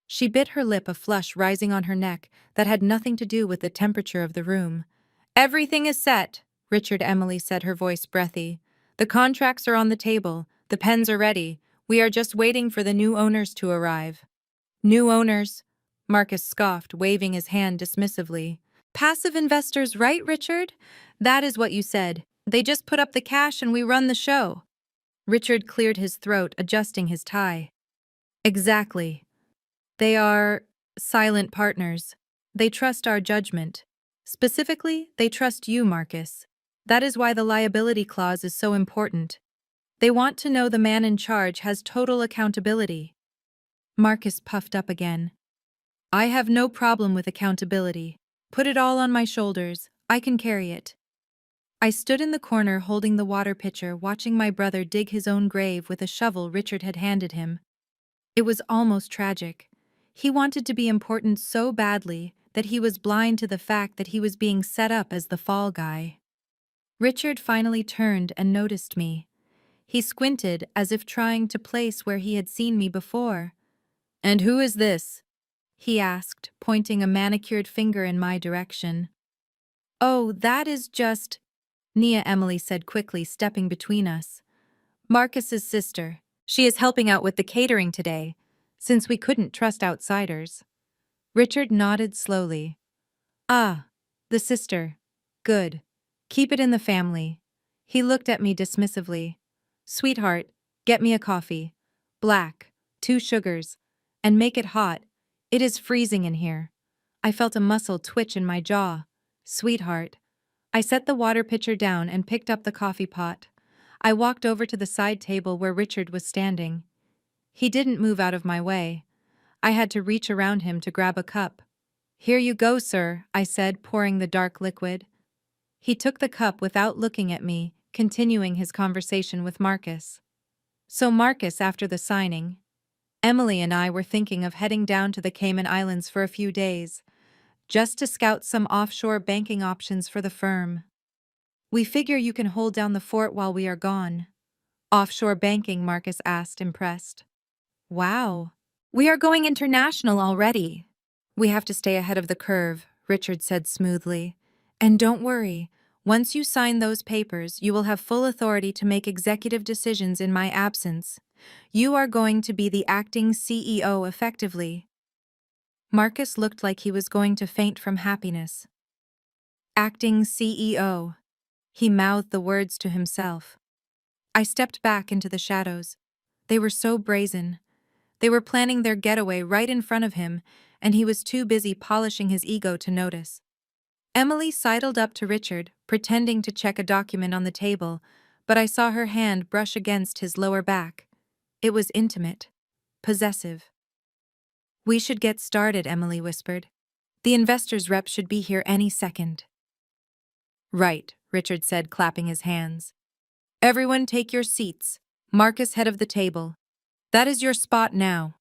She bit her lip, a flush rising on her neck that had nothing to do with the temperature of the room. "Everything is set," Richard Emily said, her voice breathy. "The contracts are on the table. The pens are ready. We are just waiting for the new owners to arrive." "New owners?" Marcus scoffed, waving his hand dismissively. "Passive investors, right, Richard? That is what you said. They just put up the cash and we run the show." Richard cleared his throat, adjusting his tie. "Exactly. They are silent partners. They trust our judgment. Specifically, they trust you, Marcus. That is why the liability clause is so important. They want to know the man in charge has total accountability." Marcus puffed up again. "I have no problem with accountability. Put it all on my shoulders. I can carry it." I stood in the corner holding the water pitcher, watching my brother dig his own grave with a shovel Richard had handed him. It was almost tragic. He wanted to be important so badly that he was blind to the fact that he was being set up as the fall guy. Richard finally turned and noticed me. He squinted as if trying to place where he had seen me before. "And who is this?" he asked, pointing a manicured finger in my direction. "Oh, that is just," Nia Emily said quickly, stepping between us. "Marcus's sister. She is helping out with the catering today, since we couldn't trust outsiders." Richard nodded slowly. "Ah, the sister. Good. Keep it in the family." He looked at me dismissively. "Sweetheart, get me a coffee. Black, 2 sugars, and make it hot. It is freezing in here." I felt a muscle twitch in my jaw. "Sweetheart." I set the water pitcher down and picked up the coffee pot. I walked over to the side table where Richard was standing. He didn't move out of my way. I had to reach around him to grab a cup. "Here you go, sir," I said, pouring the dark liquid. He took the cup without looking at me, continuing his conversation with Marcus. "So Marcus, after the signing, Emily and I were thinking of heading down to the Cayman Islands for a few days, just to scout some offshore banking options for the firm. We figure you can hold down the fort while we are gone." "Offshore banking?" Marcus asked, impressed. "Wow. We are going international already." "We have to stay ahead of the curve," Richard said smoothly. "And don't worry, once you sign those papers, you will have full authority to make executive decisions in my absence. You are going to be the acting CEO effectively." Marcus looked like he was going to faint from happiness. "Acting CEO." He mouthed the words to himself. I stepped back into the shadows. They were so brazen. They were planning their getaway right in front of him, and he was too busy polishing his ego to notice. Emily sidled up to Richard, pretending to check a document on the table, but I saw her hand brush against his lower back. It was intimate, possessive. "We should get started," Emily whispered. "The investors' rep should be here any second." "Right," Richard said, clapping his hands. "Everyone take your seats. Marcus, head of the table. That is your spot now."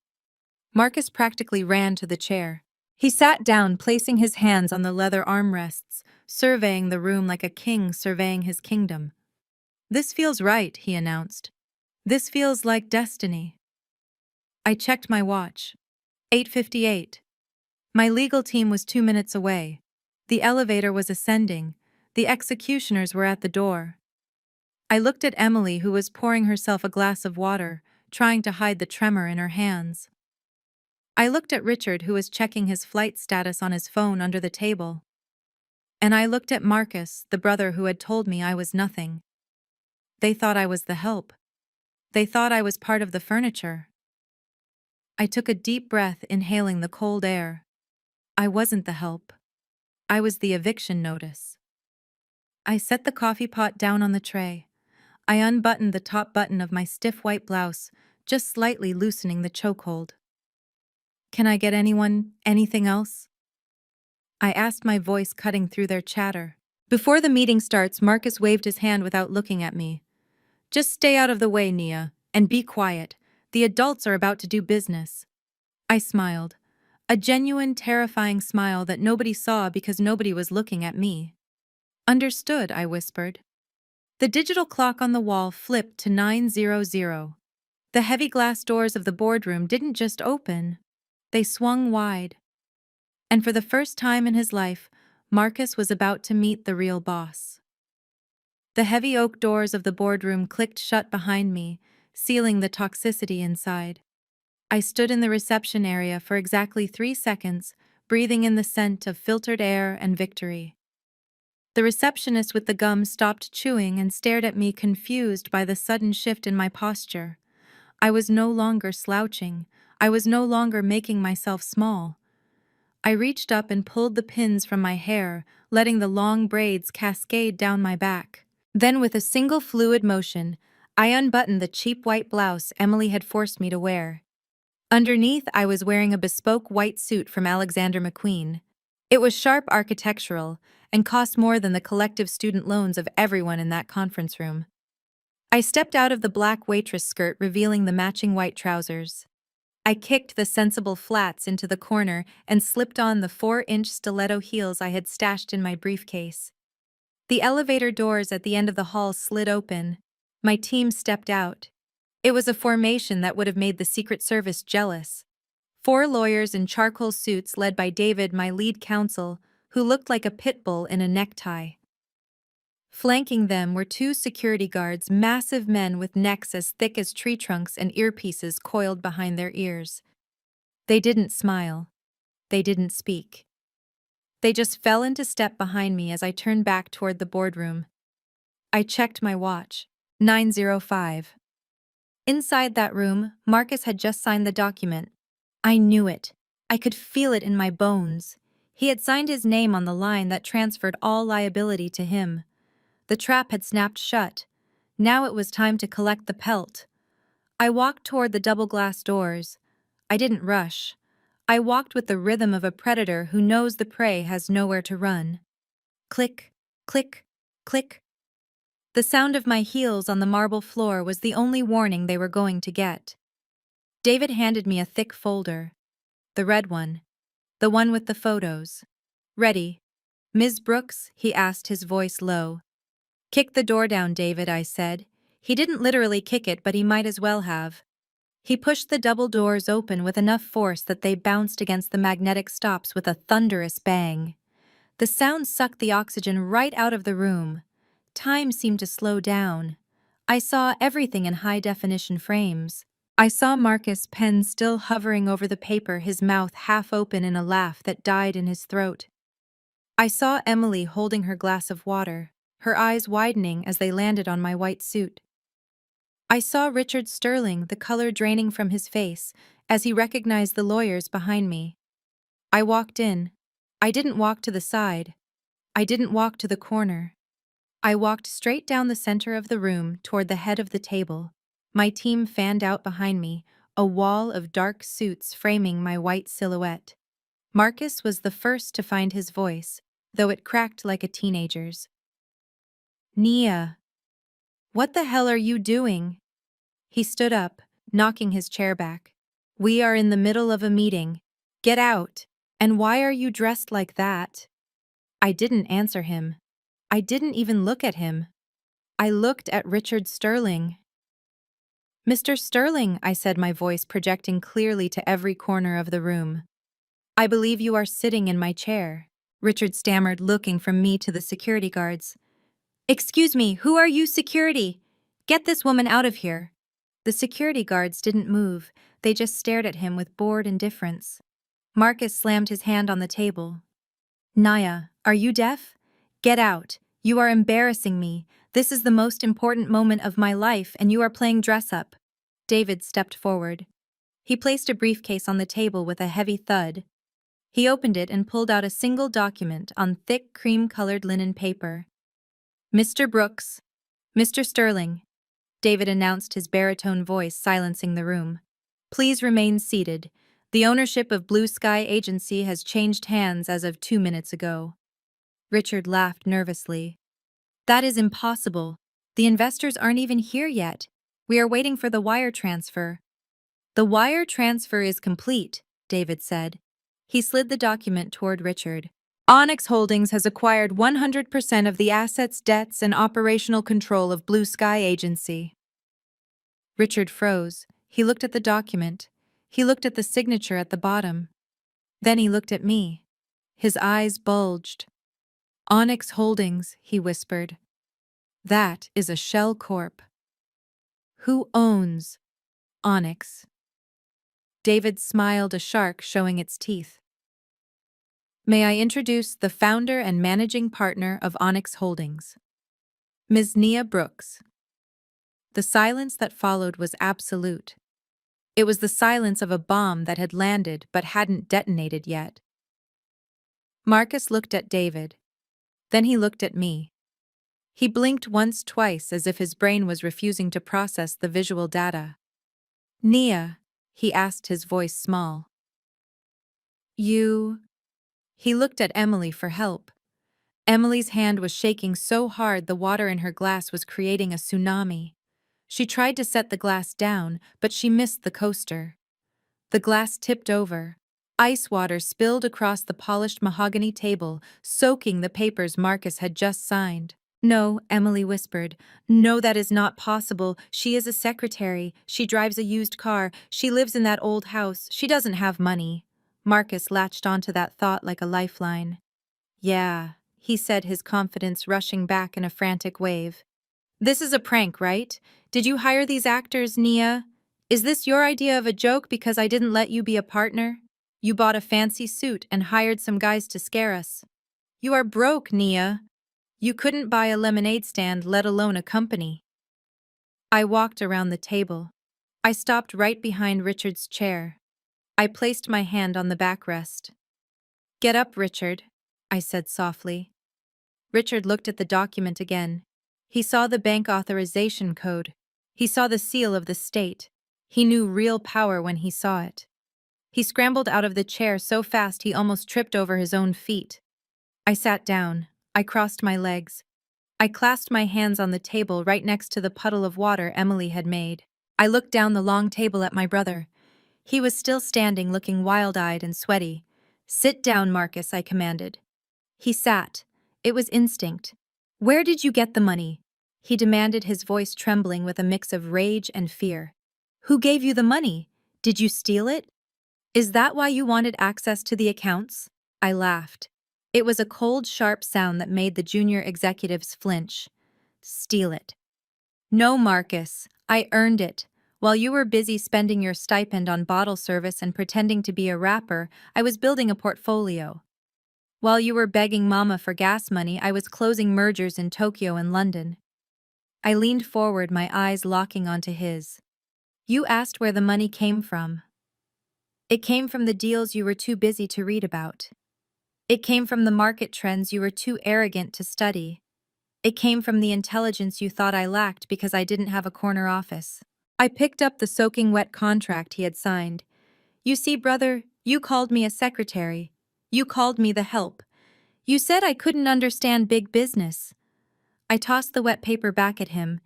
Marcus practically ran to the chair. He sat down, placing his hands on the leather armrests, surveying the room like a king surveying his kingdom. "This feels right," he announced. "This feels like destiny." I checked my watch. 8:58. My legal team was 2 minutes away. The elevator was ascending. The executioners were at the door. I looked at Emily, who was pouring herself a glass of water, trying to hide the tremor in her hands. I looked at Richard, who was checking his flight status on his phone under the table. And I looked at Marcus, the brother who had told me I was nothing. They thought I was the help. They thought I was part of the furniture. I took a deep breath, inhaling the cold air. I wasn't the help. I was the eviction notice. I set the coffee pot down on the tray. I unbuttoned the top button of my stiff white blouse, just slightly loosening the chokehold. "Can I get anything else?" I asked, my voice cutting through their chatter. Before the meeting starts, Marcus waved his hand without looking at me. "Just stay out of the way, Nia, and be quiet. The adults are about to do business." I smiled. A genuine, terrifying smile that nobody saw because nobody was looking at me. "Understood," I whispered. The digital clock on the wall flipped to 9:00. The heavy glass doors of the boardroom didn't just open. They swung wide. And for the first time in his life, Marcus was about to meet the real boss. The heavy oak doors of the boardroom clicked shut behind me, sealing the toxicity inside. I stood in the reception area for exactly 3 seconds, breathing in the scent of filtered air and victory. The receptionist with the gum stopped chewing and stared at me, confused by the sudden shift in my posture. I was no longer slouching. I was no longer making myself small. I reached up and pulled the pins from my hair, letting the long braids cascade down my back. Then, with a single fluid motion, I unbuttoned the cheap white blouse Emily had forced me to wear. Underneath, I was wearing a bespoke white suit from Alexander McQueen. It was sharp, architectural, and cost more than the collective student loans of everyone in that conference room. I stepped out of the black waitress skirt, revealing the matching white trousers. I kicked the sensible flats into the corner and slipped on the 4-inch stiletto heels I had stashed in my briefcase. The elevator doors at the end of the hall slid open. My team stepped out. It was a formation that would have made the Secret Service jealous. 4 lawyers in charcoal suits led by David, my lead counsel, who looked like a pit bull in a necktie. Flanking them were 2 security guards, massive men with necks as thick as tree trunks and earpieces coiled behind their ears. They didn't smile. They didn't speak. They just fell into step behind me as I turned back toward the boardroom. I checked my watch. 9:05. Inside that room, Marcus had just signed the document. I knew it. I could feel it in my bones. He had signed his name on the line that transferred all liability to him. The trap had snapped shut. Now it was time to collect the pelt. I walked toward the double glass doors. I didn't rush. I walked with the rhythm of a predator who knows the prey has nowhere to run. Click, click, click. The sound of my heels on the marble floor was the only warning they were going to get. David handed me a thick folder. The red one. The one with the photos. "Ready, Ms. Brooks?" he asked, his voice low. "Kick the door down, David," I said. He didn't literally kick it, but he might as well have. He pushed the double doors open with enough force that they bounced against the magnetic stops with a thunderous bang. The sound sucked the oxygen right out of the room. Time seemed to slow down. I saw everything in high-definition frames. I saw Marcus' pen still hovering over the paper, his mouth half open in a laugh that died in his throat. I saw Emily holding her glass of water, her eyes widening as they landed on my white suit. I saw Richard Sterling, the color draining from his face, as he recognized the lawyers behind me. I walked in. I didn't walk to the side. I didn't walk to the corner. I walked straight down the center of the room toward the head of the table. My team fanned out behind me, a wall of dark suits framing my white silhouette. Marcus was the first to find his voice, though it cracked like a teenager's. "Nia, what the hell are you doing?" He stood up, knocking his chair back. "We are in the middle of a meeting. Get out. And why are you dressed like that?" I didn't answer him. I didn't even look at him. I looked at Richard Sterling. "Mr. Sterling," I said, my voice projecting clearly to every corner of the room. "I believe you are sitting in my chair." Richard stammered, looking from me to the security guards. "Excuse me, who are you, security? Get this woman out of here." The security guards didn't move, they just stared at him with bored indifference. Marcus slammed his hand on the table. "Naya, are you deaf? Get out. You are embarrassing me. This is the most important moment of my life and you are playing dress-up." David stepped forward. He placed a briefcase on the table with a heavy thud. He opened it and pulled out a single document on thick cream-colored linen paper. "Mr. Brooks, Mr. Sterling," David announced, his baritone voice silencing the room. "Please remain seated. The ownership of Blue Sky Agency has changed hands as of 2 minutes ago." Richard laughed nervously. "That is impossible. The investors aren't even here yet. We are waiting for the wire transfer." "The wire transfer is complete," David said. He slid the document toward Richard. "Onyx Holdings has acquired 100% of the assets, debts, and operational control of Blue Sky Agency." Richard froze. He looked at the document. He looked at the signature at the bottom. Then he looked at me. His eyes bulged. "Onyx Holdings," he whispered. "That is a shell corp." "Who owns Onyx?" David smiled, a shark showing its teeth. "May I introduce the founder and managing partner of Onyx Holdings, Ms. Nia Brooks." The silence that followed was absolute. It was the silence of a bomb that had landed but hadn't detonated yet. Marcus looked at David. Then he looked at me. He blinked once, twice, as if his brain was refusing to process the visual data. "Nia," he asked, his voice small. "You—" He looked at Emily for help. Emily's hand was shaking so hard the water in her glass was creating a tsunami. She tried to set the glass down, but she missed the coaster. The glass tipped over. Ice water spilled across the polished mahogany table, soaking the papers Marcus had just signed. "No," Emily whispered. "No, that is not possible. She is a secretary. She drives a used car. She lives in that old house. She doesn't have money." Marcus latched onto that thought like a lifeline. "Yeah," he said, his confidence rushing back in a frantic wave. "This is a prank, right? Did you hire these actors, Nia? Is this your idea of a joke because I didn't let you be a partner? You bought a fancy suit and hired some guys to scare us. You are broke, Nia. You couldn't buy a lemonade stand, let alone a company." I walked around the table. I stopped right behind Richard's chair. I placed my hand on the backrest. "Get up, Richard," I said softly. Richard looked at the document again. He saw the bank authorization code. He saw the seal of the state. He knew real power when he saw it. He scrambled out of the chair so fast he almost tripped over his own feet. I sat down. I crossed my legs. I clasped my hands on the table right next to the puddle of water Emily had made. I looked down the long table at my brother. He was still standing, looking wild-eyed and sweaty. "Sit down, Marcus," I commanded. He sat. It was instinct. "Where did you get the money?" he demanded, his voice trembling with a mix of rage and fear. "Who gave you the money? Did you steal it? Is that why you wanted access to the accounts?" I laughed. It was a cold, sharp sound that made the junior executives flinch. "Steal it." "No, Marcus. I earned it. While you were busy spending your stipend on bottle service and pretending to be a rapper, I was building a portfolio. While you were begging Mama for gas money, I was closing mergers in Tokyo and London." I leaned forward, my eyes locking onto his. "You asked where the money came from. It came from the deals you were too busy to read about. It came from the market trends you were too arrogant to study. It came from the intelligence you thought I lacked because I didn't have a corner office." I picked up the soaking wet contract he had signed. "You see, brother, you called me a secretary. You called me the help. You said I couldn't understand big business." I tossed the wet paper back at him.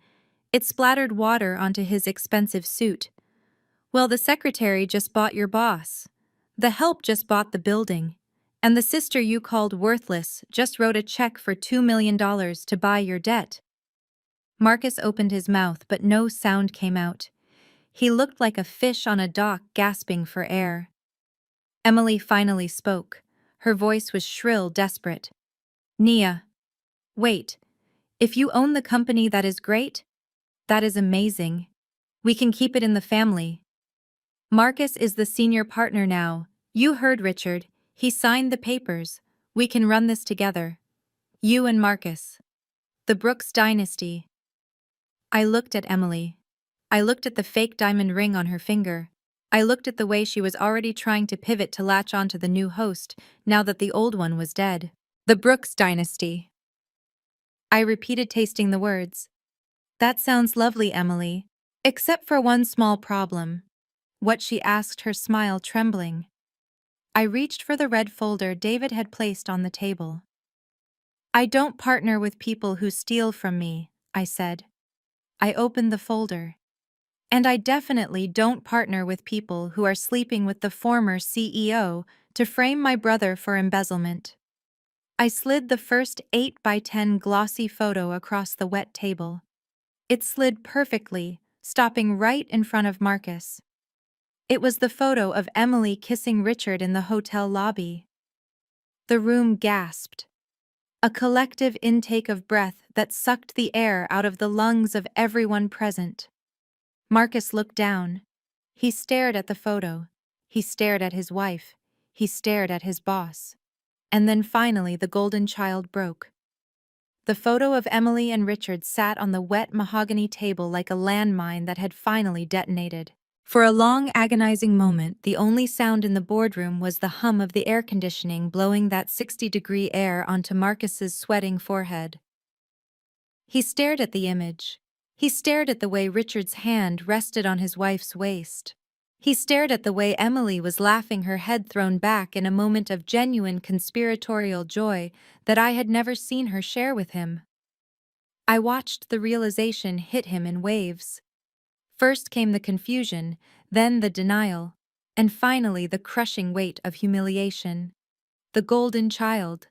It splattered water onto his expensive suit. "Well, the secretary just bought your boss. The help just bought the building. And the sister you called worthless just wrote a check for $2 million to buy your debt." Marcus opened his mouth, but no sound came out. He looked like a fish on a dock gasping for air. Emily finally spoke. Her voice was shrill, desperate. Nia. Wait. If you own the company, that is great. That is amazing. We can keep it in the family. Marcus is the senior partner now. You heard Richard. He signed the papers. We can run this together. You and Marcus. The Brooks dynasty. I looked at Emily. I looked at the fake diamond ring on her finger. I looked at the way she was already trying to pivot to latch onto the new host, now that the old one was dead. The Brooks dynasty. I repeated, tasting the words. That sounds lovely, Emily. Except for one small problem. What she asked, her smile trembling. I reached for the red folder David had placed on the table. I don't partner with people who steal from me, I said. I opened the folder. And I definitely don't partner with people who are sleeping with the former CEO to frame my brother for embezzlement. I slid the first 8x10 glossy photo across the wet table. It slid perfectly, stopping right in front of Marcus. It was the photo of Emily kissing Richard in the hotel lobby. The room gasped. A collective intake of breath that sucked the air out of the lungs of everyone present. Marcus looked down. He stared at the photo. He stared at his wife. He stared at his boss. And then finally the golden child broke. The photo of Emily and Richard sat on the wet mahogany table like a landmine that had finally detonated. For a long, agonizing moment, the only sound in the boardroom was the hum of the air conditioning blowing that 60-degree air onto Marcus's sweating forehead. He stared at the image. He stared at the way Richard's hand rested on his wife's waist. He stared at the way Emily was laughing, her head thrown back in a moment of genuine conspiratorial joy that I had never seen her share with him. I watched the realization hit him in waves. First came the confusion, then the denial, and finally the crushing weight of humiliation. The golden child.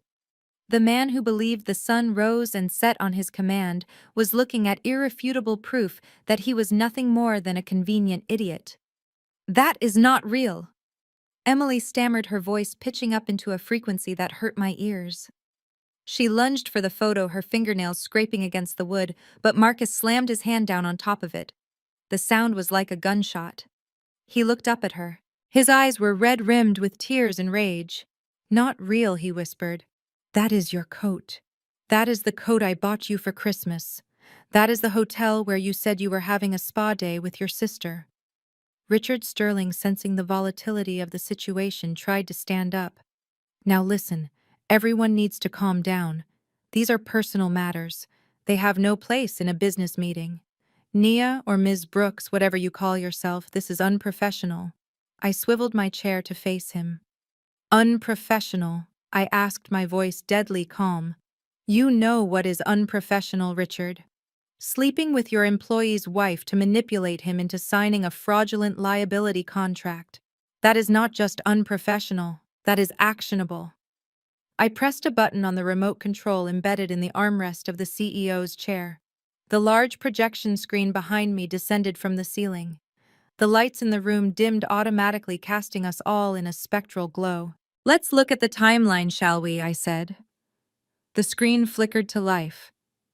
The man who believed the sun rose and set on his command was looking at irrefutable proof that he was nothing more than a convenient idiot. That is not real. Emily stammered, her voice pitching up into a frequency that hurt my ears. She lunged for the photo, her fingernails scraping against the wood, but Marcus slammed his hand down on top of it. The sound was like a gunshot. He looked up at her. His eyes were red-rimmed with tears and rage. Not real, he whispered. That is your coat. That is the coat I bought you for Christmas. That is the hotel where you said you were having a spa day with your sister. Richard Sterling, sensing the volatility of the situation, tried to stand up. Now listen, everyone needs to calm down. These are personal matters. They have no place in a business meeting. Nia or Ms. Brooks, whatever you call yourself, this is unprofessional. I swiveled my chair to face him. Unprofessional, I asked, my voice deadly calm. You know what is unprofessional, Richard. Sleeping with your employee's wife to manipulate him into signing a fraudulent liability contract. That is not just unprofessional, that is actionable. I pressed a button on the remote control embedded in the armrest of the CEO's chair. The large projection screen behind me descended from the ceiling. The lights in the room dimmed automatically, casting us all in a spectral glow. Let's look at the timeline, shall we? I said. The screen flickered to life.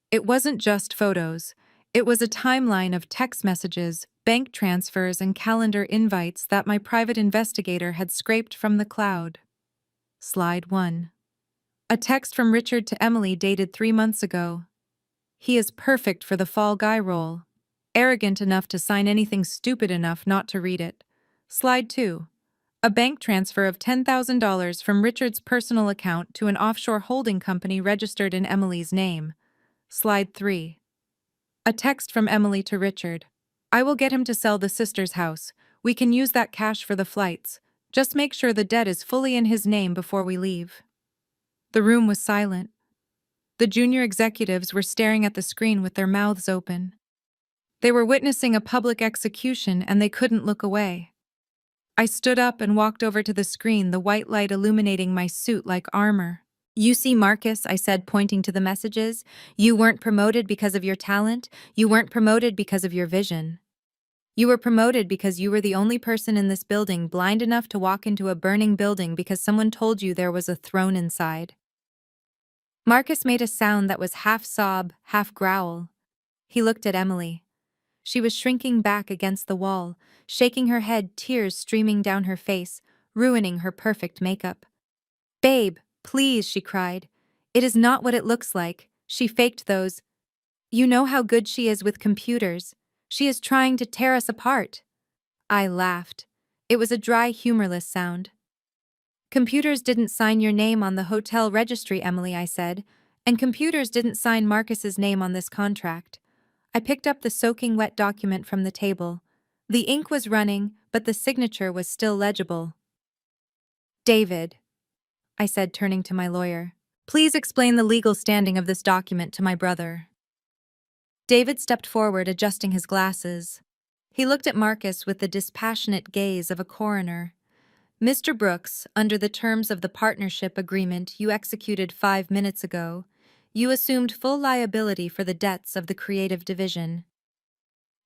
It wasn't just photos. It was a timeline of text messages, bank transfers, and calendar invites that my private investigator had scraped from the cloud. Slide 1. A text from Richard to Emily dated 3 months ago. He is perfect for the fall guy role. Arrogant enough to sign anything, stupid enough not to read it. Slide 2. A bank transfer of $10,000 from Richard's personal account to an offshore holding company registered in Emily's name. Slide 3. A text from Emily to Richard. I will get him to sell the sister's house. We can use that cash for the flights. Just make sure the debt is fully in his name before we leave. The room was silent. The junior executives were staring at the screen with their mouths open. They were witnessing a public execution and they couldn't look away. I stood up and walked over to the screen, the white light illuminating my suit like armor. You see, Marcus, I said, pointing to the messages, you weren't promoted because of your talent, you weren't promoted because of your vision. You were promoted because you were the only person in this building blind enough to walk into a burning building because someone told you there was a throne inside. Marcus made a sound that was half sob, half growl. He looked at Emily. She was shrinking back against the wall, shaking her head, tears streaming down her face, ruining her perfect makeup. "Babe, please," she cried. "It is not what it looks like. She faked those. You know how good she is with computers. She is trying to tear us apart." I laughed. It was a dry, humorless sound. "Computers didn't sign your name on the hotel registry, Emily," I said, "and computers didn't sign Marcus's name on this contract." I picked up the soaking wet document from the table. The ink was running, but the signature was still legible. "David," I said, turning to my lawyer, "please explain the legal standing of this document to my brother." David stepped forward, adjusting his glasses. He looked at Marcus with the dispassionate gaze of a coroner. "Mr. Brooks, under the terms of the partnership agreement you executed 5 minutes ago, you assumed full liability for the debts of the creative division.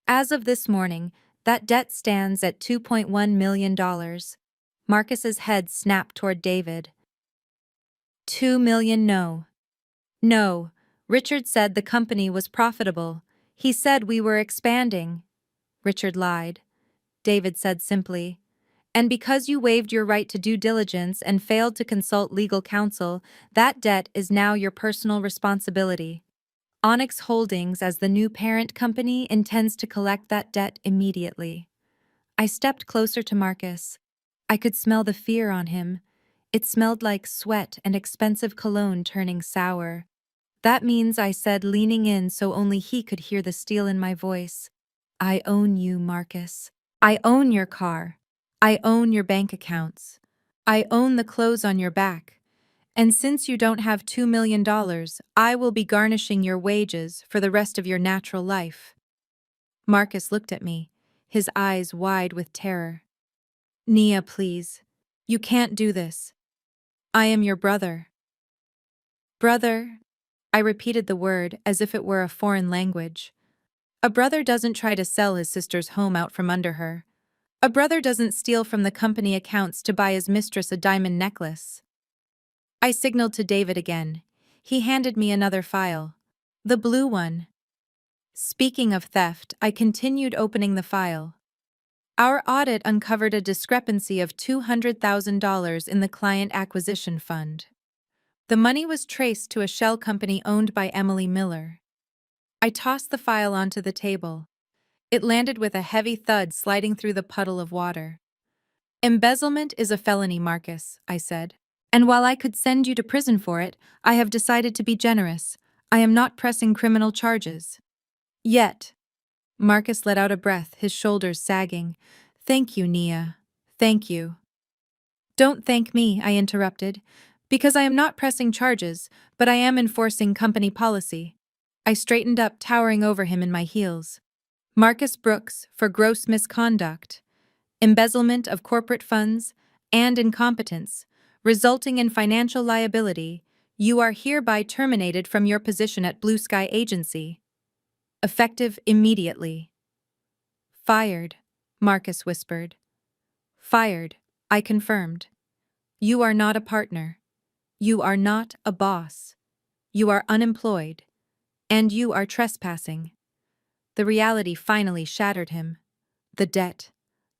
As of this morning, that debt stands at $2.1 million. Marcus's head snapped toward David. $2 million, no. No, Richard said the company was profitable. He said we were expanding. Richard lied. David said simply, "And because you waived your right to due diligence and failed to consult legal counsel, that debt is now your personal responsibility. Onyx Holdings, as the new parent company, intends to collect that debt immediately." I stepped closer to Marcus. I could smell the fear on him. It smelled like sweat and expensive cologne turning sour. "That means," I said, leaning in so only he could hear the steel in my voice, "I own you, Marcus. I own your car. I own your bank accounts. I own the clothes on your back. And since you don't have $2 million, I will be garnishing your wages for the rest of your natural life." Marcus looked at me, his eyes wide with terror. "Nia, please. You can't do this. I am your brother." "Brother?" I repeated the word as if it were a foreign language. A brother doesn't try to sell his sister's home out from under her. A brother doesn't steal from the company accounts to buy his mistress a diamond necklace. I signaled to David again. He handed me another file. The blue one. Speaking of theft, I continued opening the file. Our audit uncovered a discrepancy of $200,000 in the client acquisition fund. The money was traced to a shell company owned by Emily Miller. I tossed the file onto the table. It landed with a heavy thud sliding through the puddle of water. "Embezzlement is a felony, Marcus," I said. "And while I could send you to prison for it, I have decided to be generous. I am not pressing criminal charges." "Yet." Marcus let out a breath, his shoulders sagging. "Thank you, Nia. Thank you." "Don't thank me," I interrupted, "because I am not pressing charges, but I am enforcing company policy." I straightened up, towering over him in my heels. "Marcus Brooks, for gross misconduct, embezzlement of corporate funds, and incompetence, resulting in financial liability, you are hereby terminated from your position at Blue Sky Agency. Effective immediately." "Fired," Marcus whispered. "Fired," I confirmed. "You are not a partner. You are not a boss. You are unemployed. And you are trespassing." The reality finally shattered him. The debt,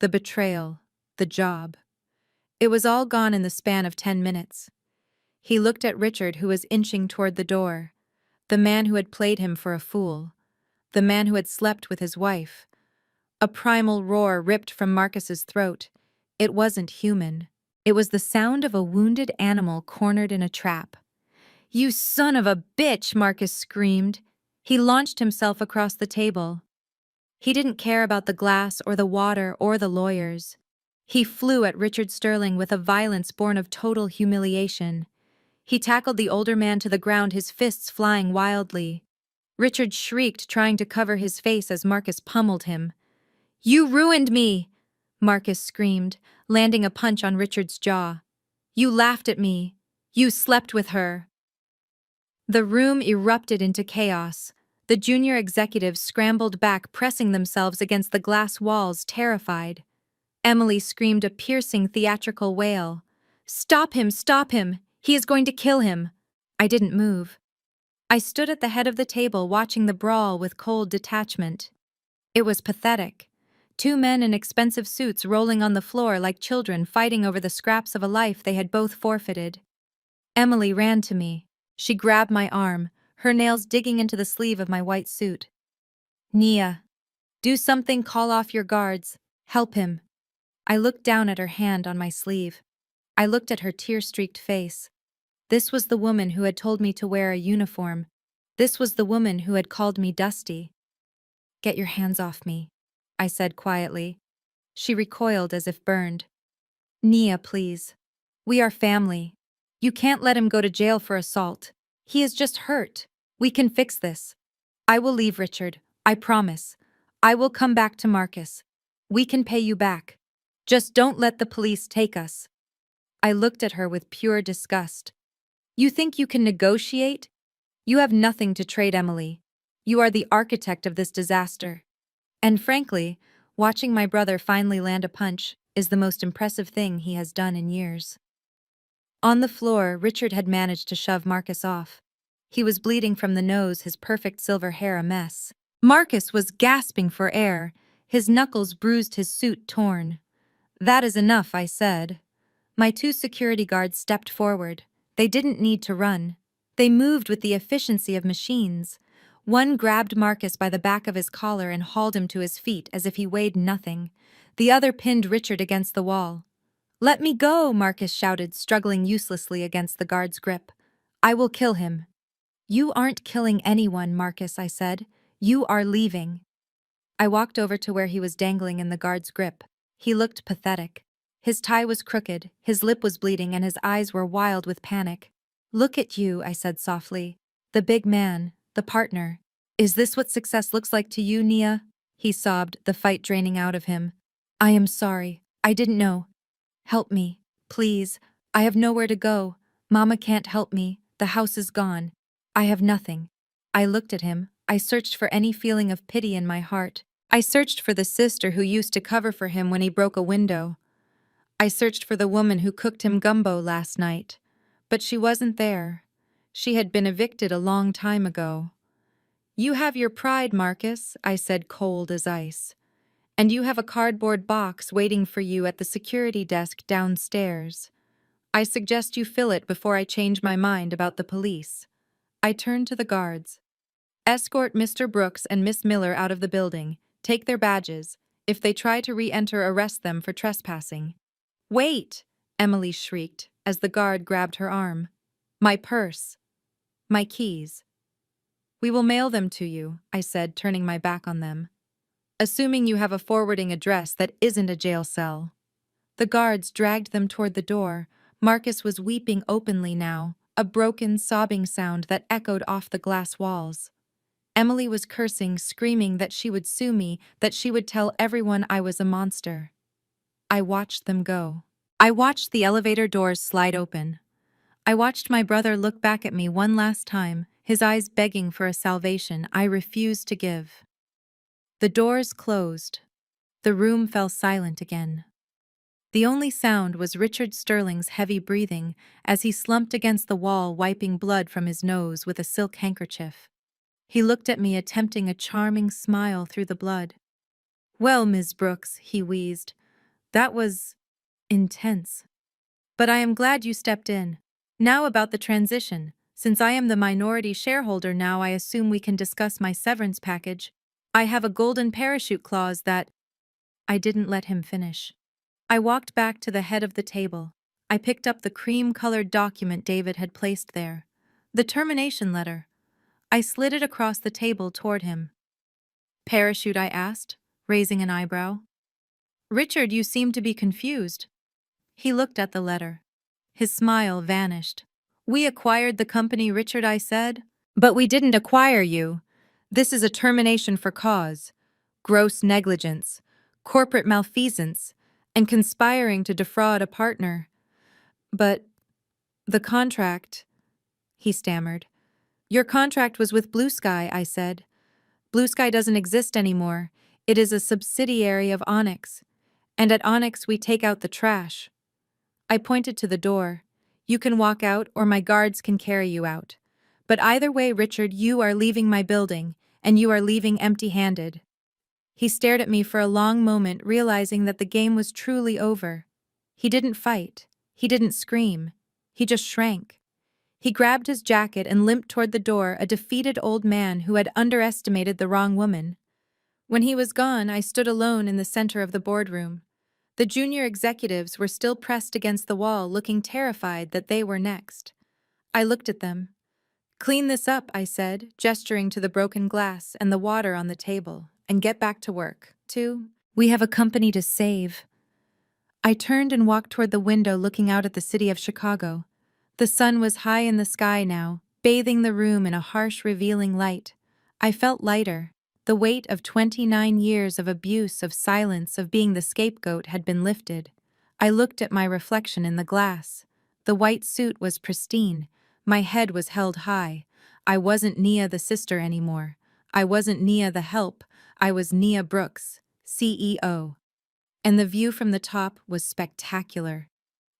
the betrayal, the job. It was all gone in the span of 10 minutes. He looked at Richard, who was inching toward the door, the man who had played him for a fool, the man who had slept with his wife. A primal roar ripped from Marcus's throat. It wasn't human. It was the sound of a wounded animal cornered in a trap. "You son of a bitch!" Marcus screamed. He launched himself across the table. He didn't care about the glass or the water or the lawyers. He flew at Richard Sterling with a violence born of total humiliation. He tackled the older man to the ground, his fists flying wildly. Richard shrieked, trying to cover his face as Marcus pummeled him. "You ruined me!" Marcus screamed, landing a punch on Richard's jaw. "You laughed at me. You slept with her. The room erupted into chaos. The junior executives scrambled back, pressing themselves against the glass walls, terrified. Emily screamed a piercing theatrical wail. Stop him! Stop him! He is going to kill him! I didn't move. I stood at the head of the table watching the brawl with cold detachment. It was pathetic. Two men in expensive suits rolling on the floor like children fighting over the scraps of a life they had both forfeited. Emily ran to me. She grabbed my arm, her nails digging into the sleeve of my white suit. Nia, do something, call off your guards. Help him. I looked down at her hand on my sleeve. I looked at her tear-streaked face. This was the woman who had told me to wear a uniform. This was the woman who had called me Dusty. Get your hands off me, I said quietly. She recoiled as if burned. Nia, please. We are family. You can't let him go to jail for assault. He is just hurt. We can fix this. I will leave Richard, I promise. I will come back to Marcus. We can pay you back. Just don't let the police take us. I looked at her with pure disgust. You think you can negotiate? You have nothing to trade, Emily. You are the architect of this disaster. And frankly, watching my brother finally land a punch is the most impressive thing he has done in years. On the floor, Richard had managed to shove Marcus off. He was bleeding from the nose, his perfect silver hair a mess. Marcus was gasping for air, his knuckles bruised, his suit torn. That is enough, I said. My two security guards stepped forward. They didn't need to run. They moved with the efficiency of machines. One grabbed Marcus by the back of his collar and hauled him to his feet as if he weighed nothing. The other pinned Richard against the wall. Let me go, Marcus shouted, struggling uselessly against the guard's grip. I will kill him. You aren't killing anyone, Marcus, I said. You are leaving. I walked over to where he was dangling in the guard's grip. He looked pathetic. His tie was crooked, his lip was bleeding, and his eyes were wild with panic. Look at you, I said softly. The big man, the partner. Is this what success looks like to you, Nia? He sobbed, the fight draining out of him. I am sorry. I didn't know. Help me, please. I have nowhere to go. Mama can't help me. The house is gone. I have nothing. I looked at him. I searched for any feeling of pity in my heart. I searched for the sister who used to cover for him when he broke a window. I searched for the woman who cooked him gumbo last night. But she wasn't there. She had been evicted a long time ago. You have your pride, Marcus, I said, cold as ice. And you have a cardboard box waiting for you at the security desk downstairs. I suggest you fill it before I change my mind about the police. I turned to the guards. Escort Mr. Brooks and Miss Miller out of the building. Take their badges. If they try to re-enter, arrest them for trespassing. Wait! Emily shrieked as the guard grabbed her arm. My purse. My keys. We will mail them to you, I said, turning my back on them. Assuming you have a forwarding address that isn't a jail cell. The guards dragged them toward the door. Marcus was weeping openly now, a broken, sobbing sound that echoed off the glass walls. Emily was cursing, screaming that she would sue me, that she would tell everyone I was a monster. I watched them go. I watched the elevator doors slide open. I watched my brother look back at me one last time, his eyes begging for a salvation I refused to give. The doors closed. The room fell silent again. The only sound was Richard Sterling's heavy breathing as he slumped against the wall, wiping blood from his nose with a silk handkerchief. He looked at me, attempting a charming smile through the blood. Well, Ms. Brooks, he wheezed, that was intense. But I am glad you stepped in. Now about the transition. Since I am the minority shareholder now, I assume we can discuss my severance package. I have a golden parachute clause that... I didn't let him finish. I walked back to the head of the table. I picked up the cream-colored document David had placed there. The termination letter. I slid it across the table toward him. Parachute, I asked, raising an eyebrow. Richard, you seem to be confused. He looked at the letter. His smile vanished. We acquired the company, Richard, I said. But we didn't acquire you. This is a termination for cause. Gross negligence, corporate malfeasance, and conspiring to defraud a partner. But The contract, he stammered. Your contract was with Blue Sky, I said. Blue Sky doesn't exist anymore. It is a subsidiary of Onyx. And at Onyx we take out the trash. I pointed to the door. You can walk out or my guards can carry you out. But either way, Richard, you are leaving my building, and you are leaving empty-handed. He stared at me for a long moment, realizing that the game was truly over. He didn't fight. He didn't scream. He just shrank. He grabbed his jacket and limped toward the door, a defeated old man who had underestimated the wrong woman. When he was gone, I stood alone in the center of the boardroom. The junior executives were still pressed against the wall, looking terrified that they were next. I looked at them. Clean this up, I said, gesturing to the broken glass and the water on the table, and get back to work. We have a company to save. I turned and walked toward the window looking out at the city of Chicago. The sun was high in the sky now, bathing the room in a harsh, revealing light. I felt lighter. The weight of 29 years of abuse, of silence, of being the scapegoat had been lifted. I looked at my reflection in the glass. The white suit was pristine. My head was held high. I wasn't Nia the sister anymore. I wasn't Nia the help. I was Nia Brooks, CEO. And the view from the top was spectacular.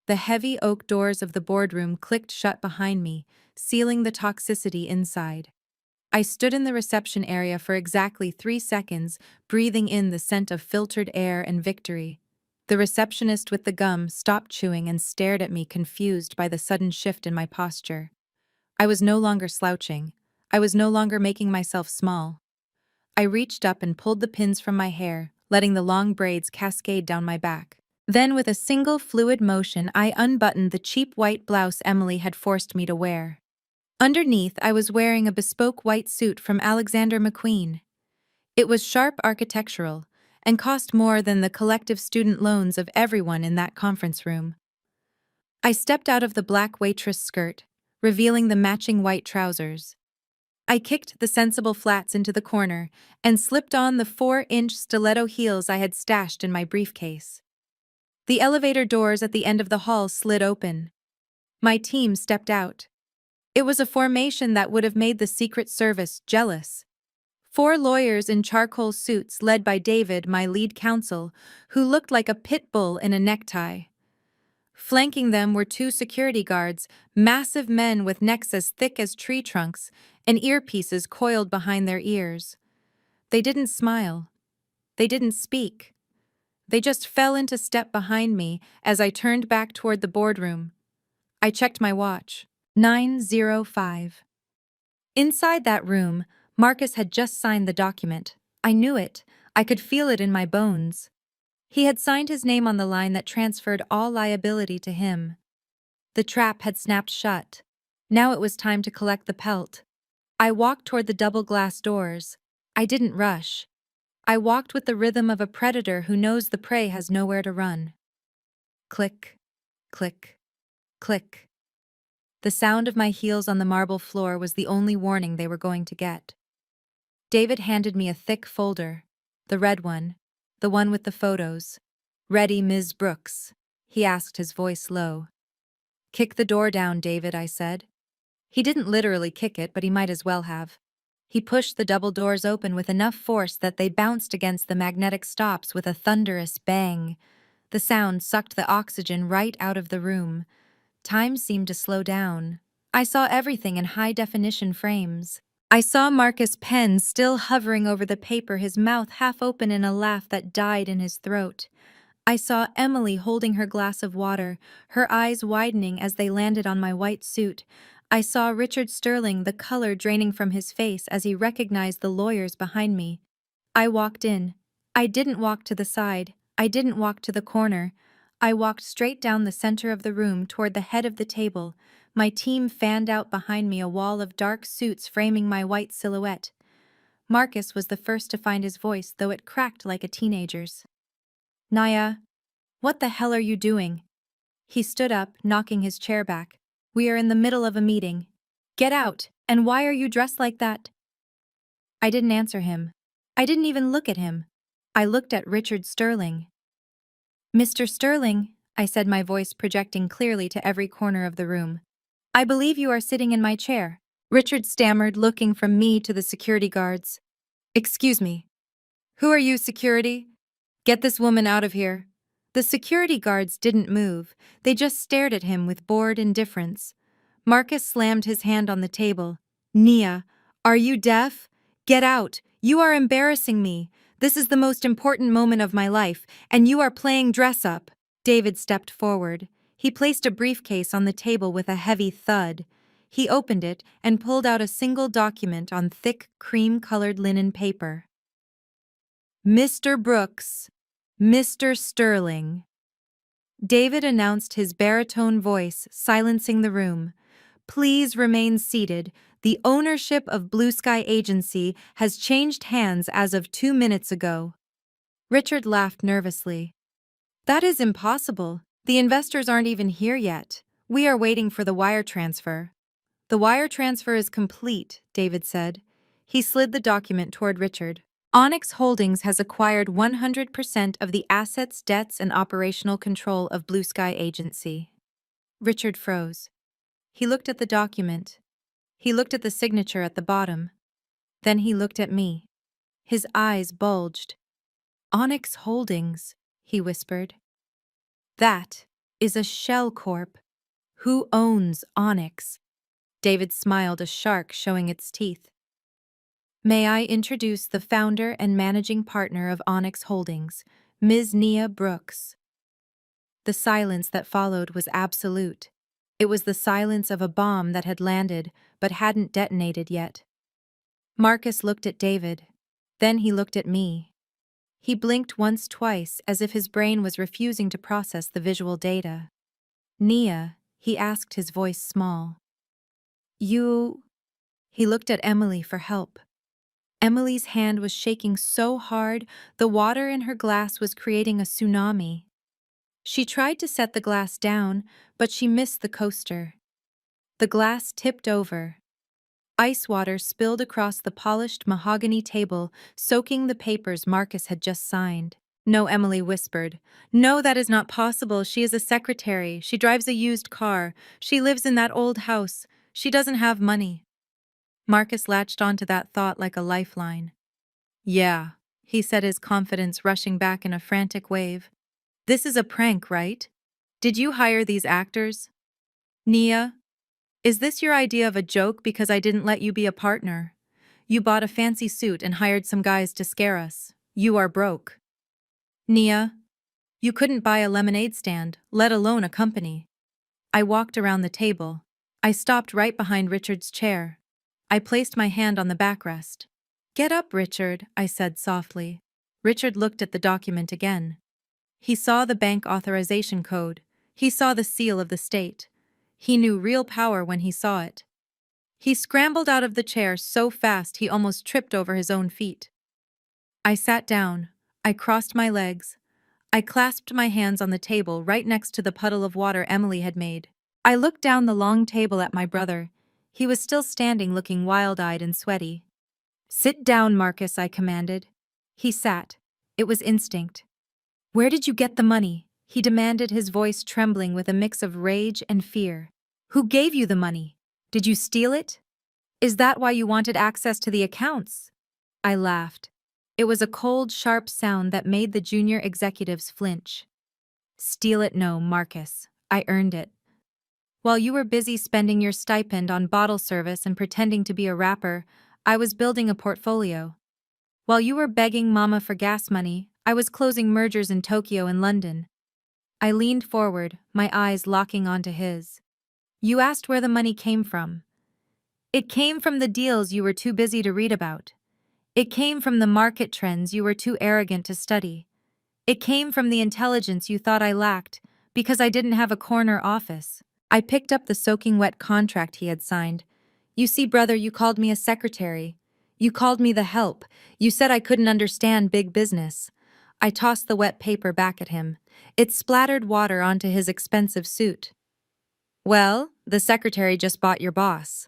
The heavy oak doors of the boardroom clicked shut behind me, sealing the toxicity inside. I stood in the reception area for exactly 3 seconds, breathing in the scent of filtered air and victory. The receptionist with the gum stopped chewing and stared at me, confused by the sudden shift in my posture. I was no longer slouching. I was no longer making myself small. I reached up and pulled the pins from my hair, letting the long braids cascade down my back. Then, with a single fluid motion, I unbuttoned the cheap white blouse Emily had forced me to wear. Underneath, I was wearing a bespoke white suit from Alexander McQueen. It was sharp architectural and cost more than the collective student loans of everyone in that conference room. I stepped out of the black waitress skirt, revealing the matching white trousers. I kicked the sensible flats into the corner and slipped on the 4-inch stiletto heels I had stashed in my briefcase. The elevator doors at the end of the hall slid open. My team stepped out. It was a formation that would have made the Secret Service jealous. 4 lawyers in charcoal suits led by David, my lead counsel, who looked like a pit bull in a necktie. Flanking them were 2 security guards, massive men with necks as thick as tree trunks and earpieces coiled behind their ears. They didn't smile. They didn't speak. They just fell into step behind me as I turned back toward the boardroom. I checked my watch. 9:05. Inside that room, Marcus had just signed the document. I knew it. I could feel it in my bones. He had signed his name on the line that transferred all liability to him. The trap had snapped shut. Now it was time to collect the pelt. I walked toward the double glass doors. I didn't rush. I walked with the rhythm of a predator who knows the prey has nowhere to run. Click, click, click. The sound of my heels on the marble floor was the only warning they were going to get. David handed me a thick folder. The red one. The one with the photos. "Ready, Ms. Brooks?" he asked, his voice low. "Kick the door down, David," I said. He didn't literally kick it, but he might as well have. He pushed the double doors open with enough force that they bounced against the magnetic stops with a thunderous bang. The sound sucked the oxygen right out of the room. Time seemed to slow down. I saw everything in high-definition frames. I saw Marcus Penn still hovering over the paper, his mouth half open in a laugh that died in his throat. I saw Emily holding her glass of water, her eyes widening as they landed on my white suit. I saw Richard Sterling, the color draining from his face as he recognized the lawyers behind me. I walked in. I didn't walk to the side. I didn't walk to the corner. I walked straight down the center of the room toward the head of the table. My team fanned out behind me, a wall of dark suits framing my white silhouette. Marcus was the first to find his voice, though it cracked like a teenager's. "Naya, what the hell are you doing?" He stood up, knocking his chair back. "We are in the middle of a meeting. Get out, and why are you dressed like that?" I didn't answer him. I didn't even look at him. I looked at Richard Sterling. "Mr. Sterling," I said, my voice projecting clearly to every corner of the room. I believe you are sitting in my chair. Richard stammered, looking from me to the security guards. Excuse me. Who are you, security? Get this woman out of here. The security guards didn't move. They just stared at him with bored indifference. Marcus slammed his hand on the table. Nia, are you deaf? Get out. You are embarrassing me. This is the most important moment of my life, and you are playing dress-up. David stepped forward. He placed a briefcase on the table with a heavy thud. He opened it and pulled out a single document on thick, cream-colored linen paper. Mr. Brooks, Mr. Sterling. David announced, his baritone voice silencing the room. Please remain seated. The ownership of Blue Sky Agency has changed hands as of 2 minutes ago. Richard laughed nervously. That is impossible. The investors aren't even here yet. We are waiting for the wire transfer. The wire transfer is complete, David said. He slid the document toward Richard. Onyx Holdings has acquired 100% of the assets, debts, and operational control of Blue Sky Agency. Richard froze. He looked at the document. He looked at the signature at the bottom. Then he looked at me. His eyes bulged. Onyx Holdings, he whispered. That is a shell corp. Who owns Onyx? David smiled, a shark showing its teeth. May I introduce the founder and managing partner of Onyx Holdings, Ms. Nia Brooks. The silence that followed was absolute. It was the silence of a bomb that had landed but hadn't detonated yet. Marcus looked at David. Then he looked at me. He blinked once, twice, as if his brain was refusing to process the visual data. Nia, he asked, his voice small. You... He looked at Emily for help. Emily's hand was shaking so hard, the water in her glass was creating a tsunami. She tried to set the glass down, but she missed the coaster. The glass tipped over. Ice water spilled across the polished mahogany table, soaking the papers Marcus had just signed. No, Emily whispered. No, that is not possible. She is a secretary. She drives a used car. She lives in that old house. She doesn't have money. Marcus latched onto that thought like a lifeline. Yeah, he said, his confidence rushing back in a frantic wave. This is a prank, right? Did you hire these actors? Nia, is this your idea of a joke because I didn't let you be a partner? You bought a fancy suit and hired some guys to scare us. You are broke. Nia, you couldn't buy a lemonade stand, let alone a company. I walked around the table. I stopped right behind Richard's chair. I placed my hand on the backrest. Get up, Richard, I said softly. Richard looked at the document again. He saw the bank authorization code. He saw the seal of the state. He knew real power when he saw it. He scrambled out of the chair so fast he almost tripped over his own feet. I sat down. I crossed my legs. I clasped my hands on the table right next to the puddle of water Emily had made. I looked down the long table at my brother. He was still standing, looking wild-eyed and sweaty. Sit down, Marcus, I commanded. He sat. It was instinct. Where did you get the money? He demanded, his voice trembling with a mix of rage and fear. Who gave you the money? Did you steal it? Is that why you wanted access to the accounts? I laughed. It was a cold, sharp sound that made the junior executives flinch. Steal it? No, Marcus. I earned it. While you were busy spending your stipend on bottle service and pretending to be a rapper, I was building a portfolio. While you were begging Mama for gas money, I was closing mergers in Tokyo and London. I leaned forward, my eyes locking onto his. You asked where the money came from. It came from the deals you were too busy to read about. It came from the market trends you were too arrogant to study. It came from the intelligence you thought I lacked because I didn't have a corner office. I picked up the soaking wet contract he had signed. You see, brother, you called me a secretary. You called me the help. You said I couldn't understand big business. I tossed the wet paper back at him. It splattered water onto his expensive suit. Well, the secretary just bought your boss.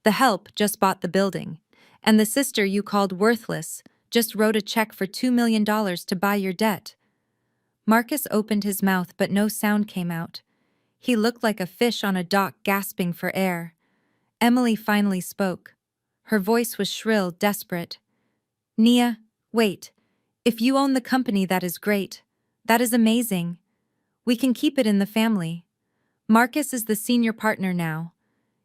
The help just bought the building. And the sister you called worthless just wrote a check for $2 million to buy your debt. Marcus opened his mouth, but no sound came out. He looked like a fish on a dock gasping for air. Emily finally spoke. Her voice was shrill, desperate. Nia, wait. If you own the company, that is great. That is amazing. We can keep it in the family. Marcus is the senior partner now.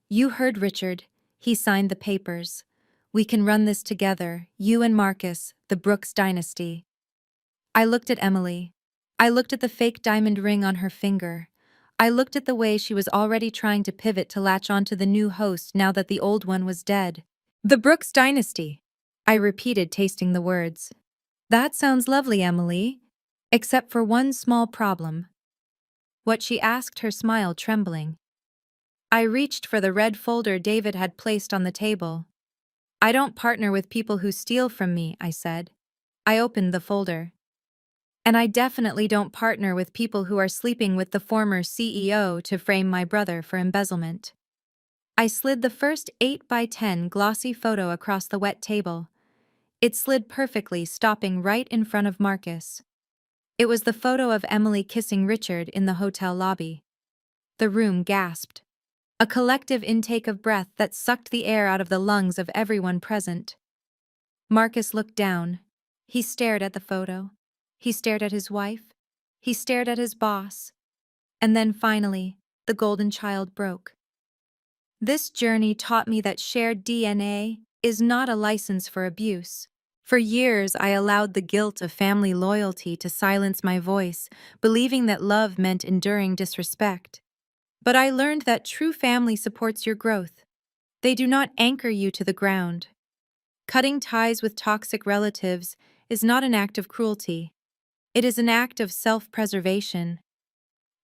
You heard Richard. He signed the papers. We can run this together, you and Marcus, the Brooks dynasty. I looked at Emily. I looked at the fake diamond ring on her finger. I looked at the way she was already trying to pivot to latch onto the new host now that the old one was dead. The Brooks dynasty, I repeated, tasting the words. That sounds lovely, Emily. Except for one small problem. What she asked, her smile trembling. I reached for the red folder David had placed on the table. I don't partner with people who steal from me, I said. I opened the folder. And I definitely don't partner with people who are sleeping with the former CEO to frame my brother for embezzlement. I slid the first 8x10 glossy photo across the wet table. It slid perfectly, stopping right in front of Marcus. It was the photo of Emily kissing Richard in the hotel lobby. The room gasped. A collective intake of breath that sucked the air out of the lungs of everyone present. Marcus looked down. He stared at the photo. He stared at his wife. He stared at his boss. And then finally, the golden child broke. This journey taught me that shared DNA is not a license for abuse. For years, I allowed the guilt of family loyalty to silence my voice, believing that love meant enduring disrespect. But I learned that true family supports your growth. They do not anchor you to the ground. Cutting ties with toxic relatives is not an act of cruelty. It is an act of self-preservation.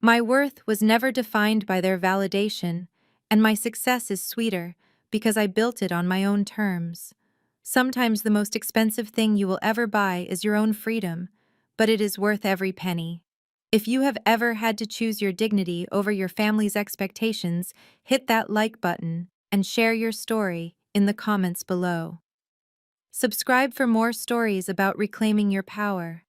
My worth was never defined by their validation, and my success is sweeter because I built it on my own terms. Sometimes the most expensive thing you will ever buy is your own freedom, but it is worth every penny. If you have ever had to choose your dignity over your family's expectations, hit that like button and share your story in the comments below. Subscribe for more stories about reclaiming your power.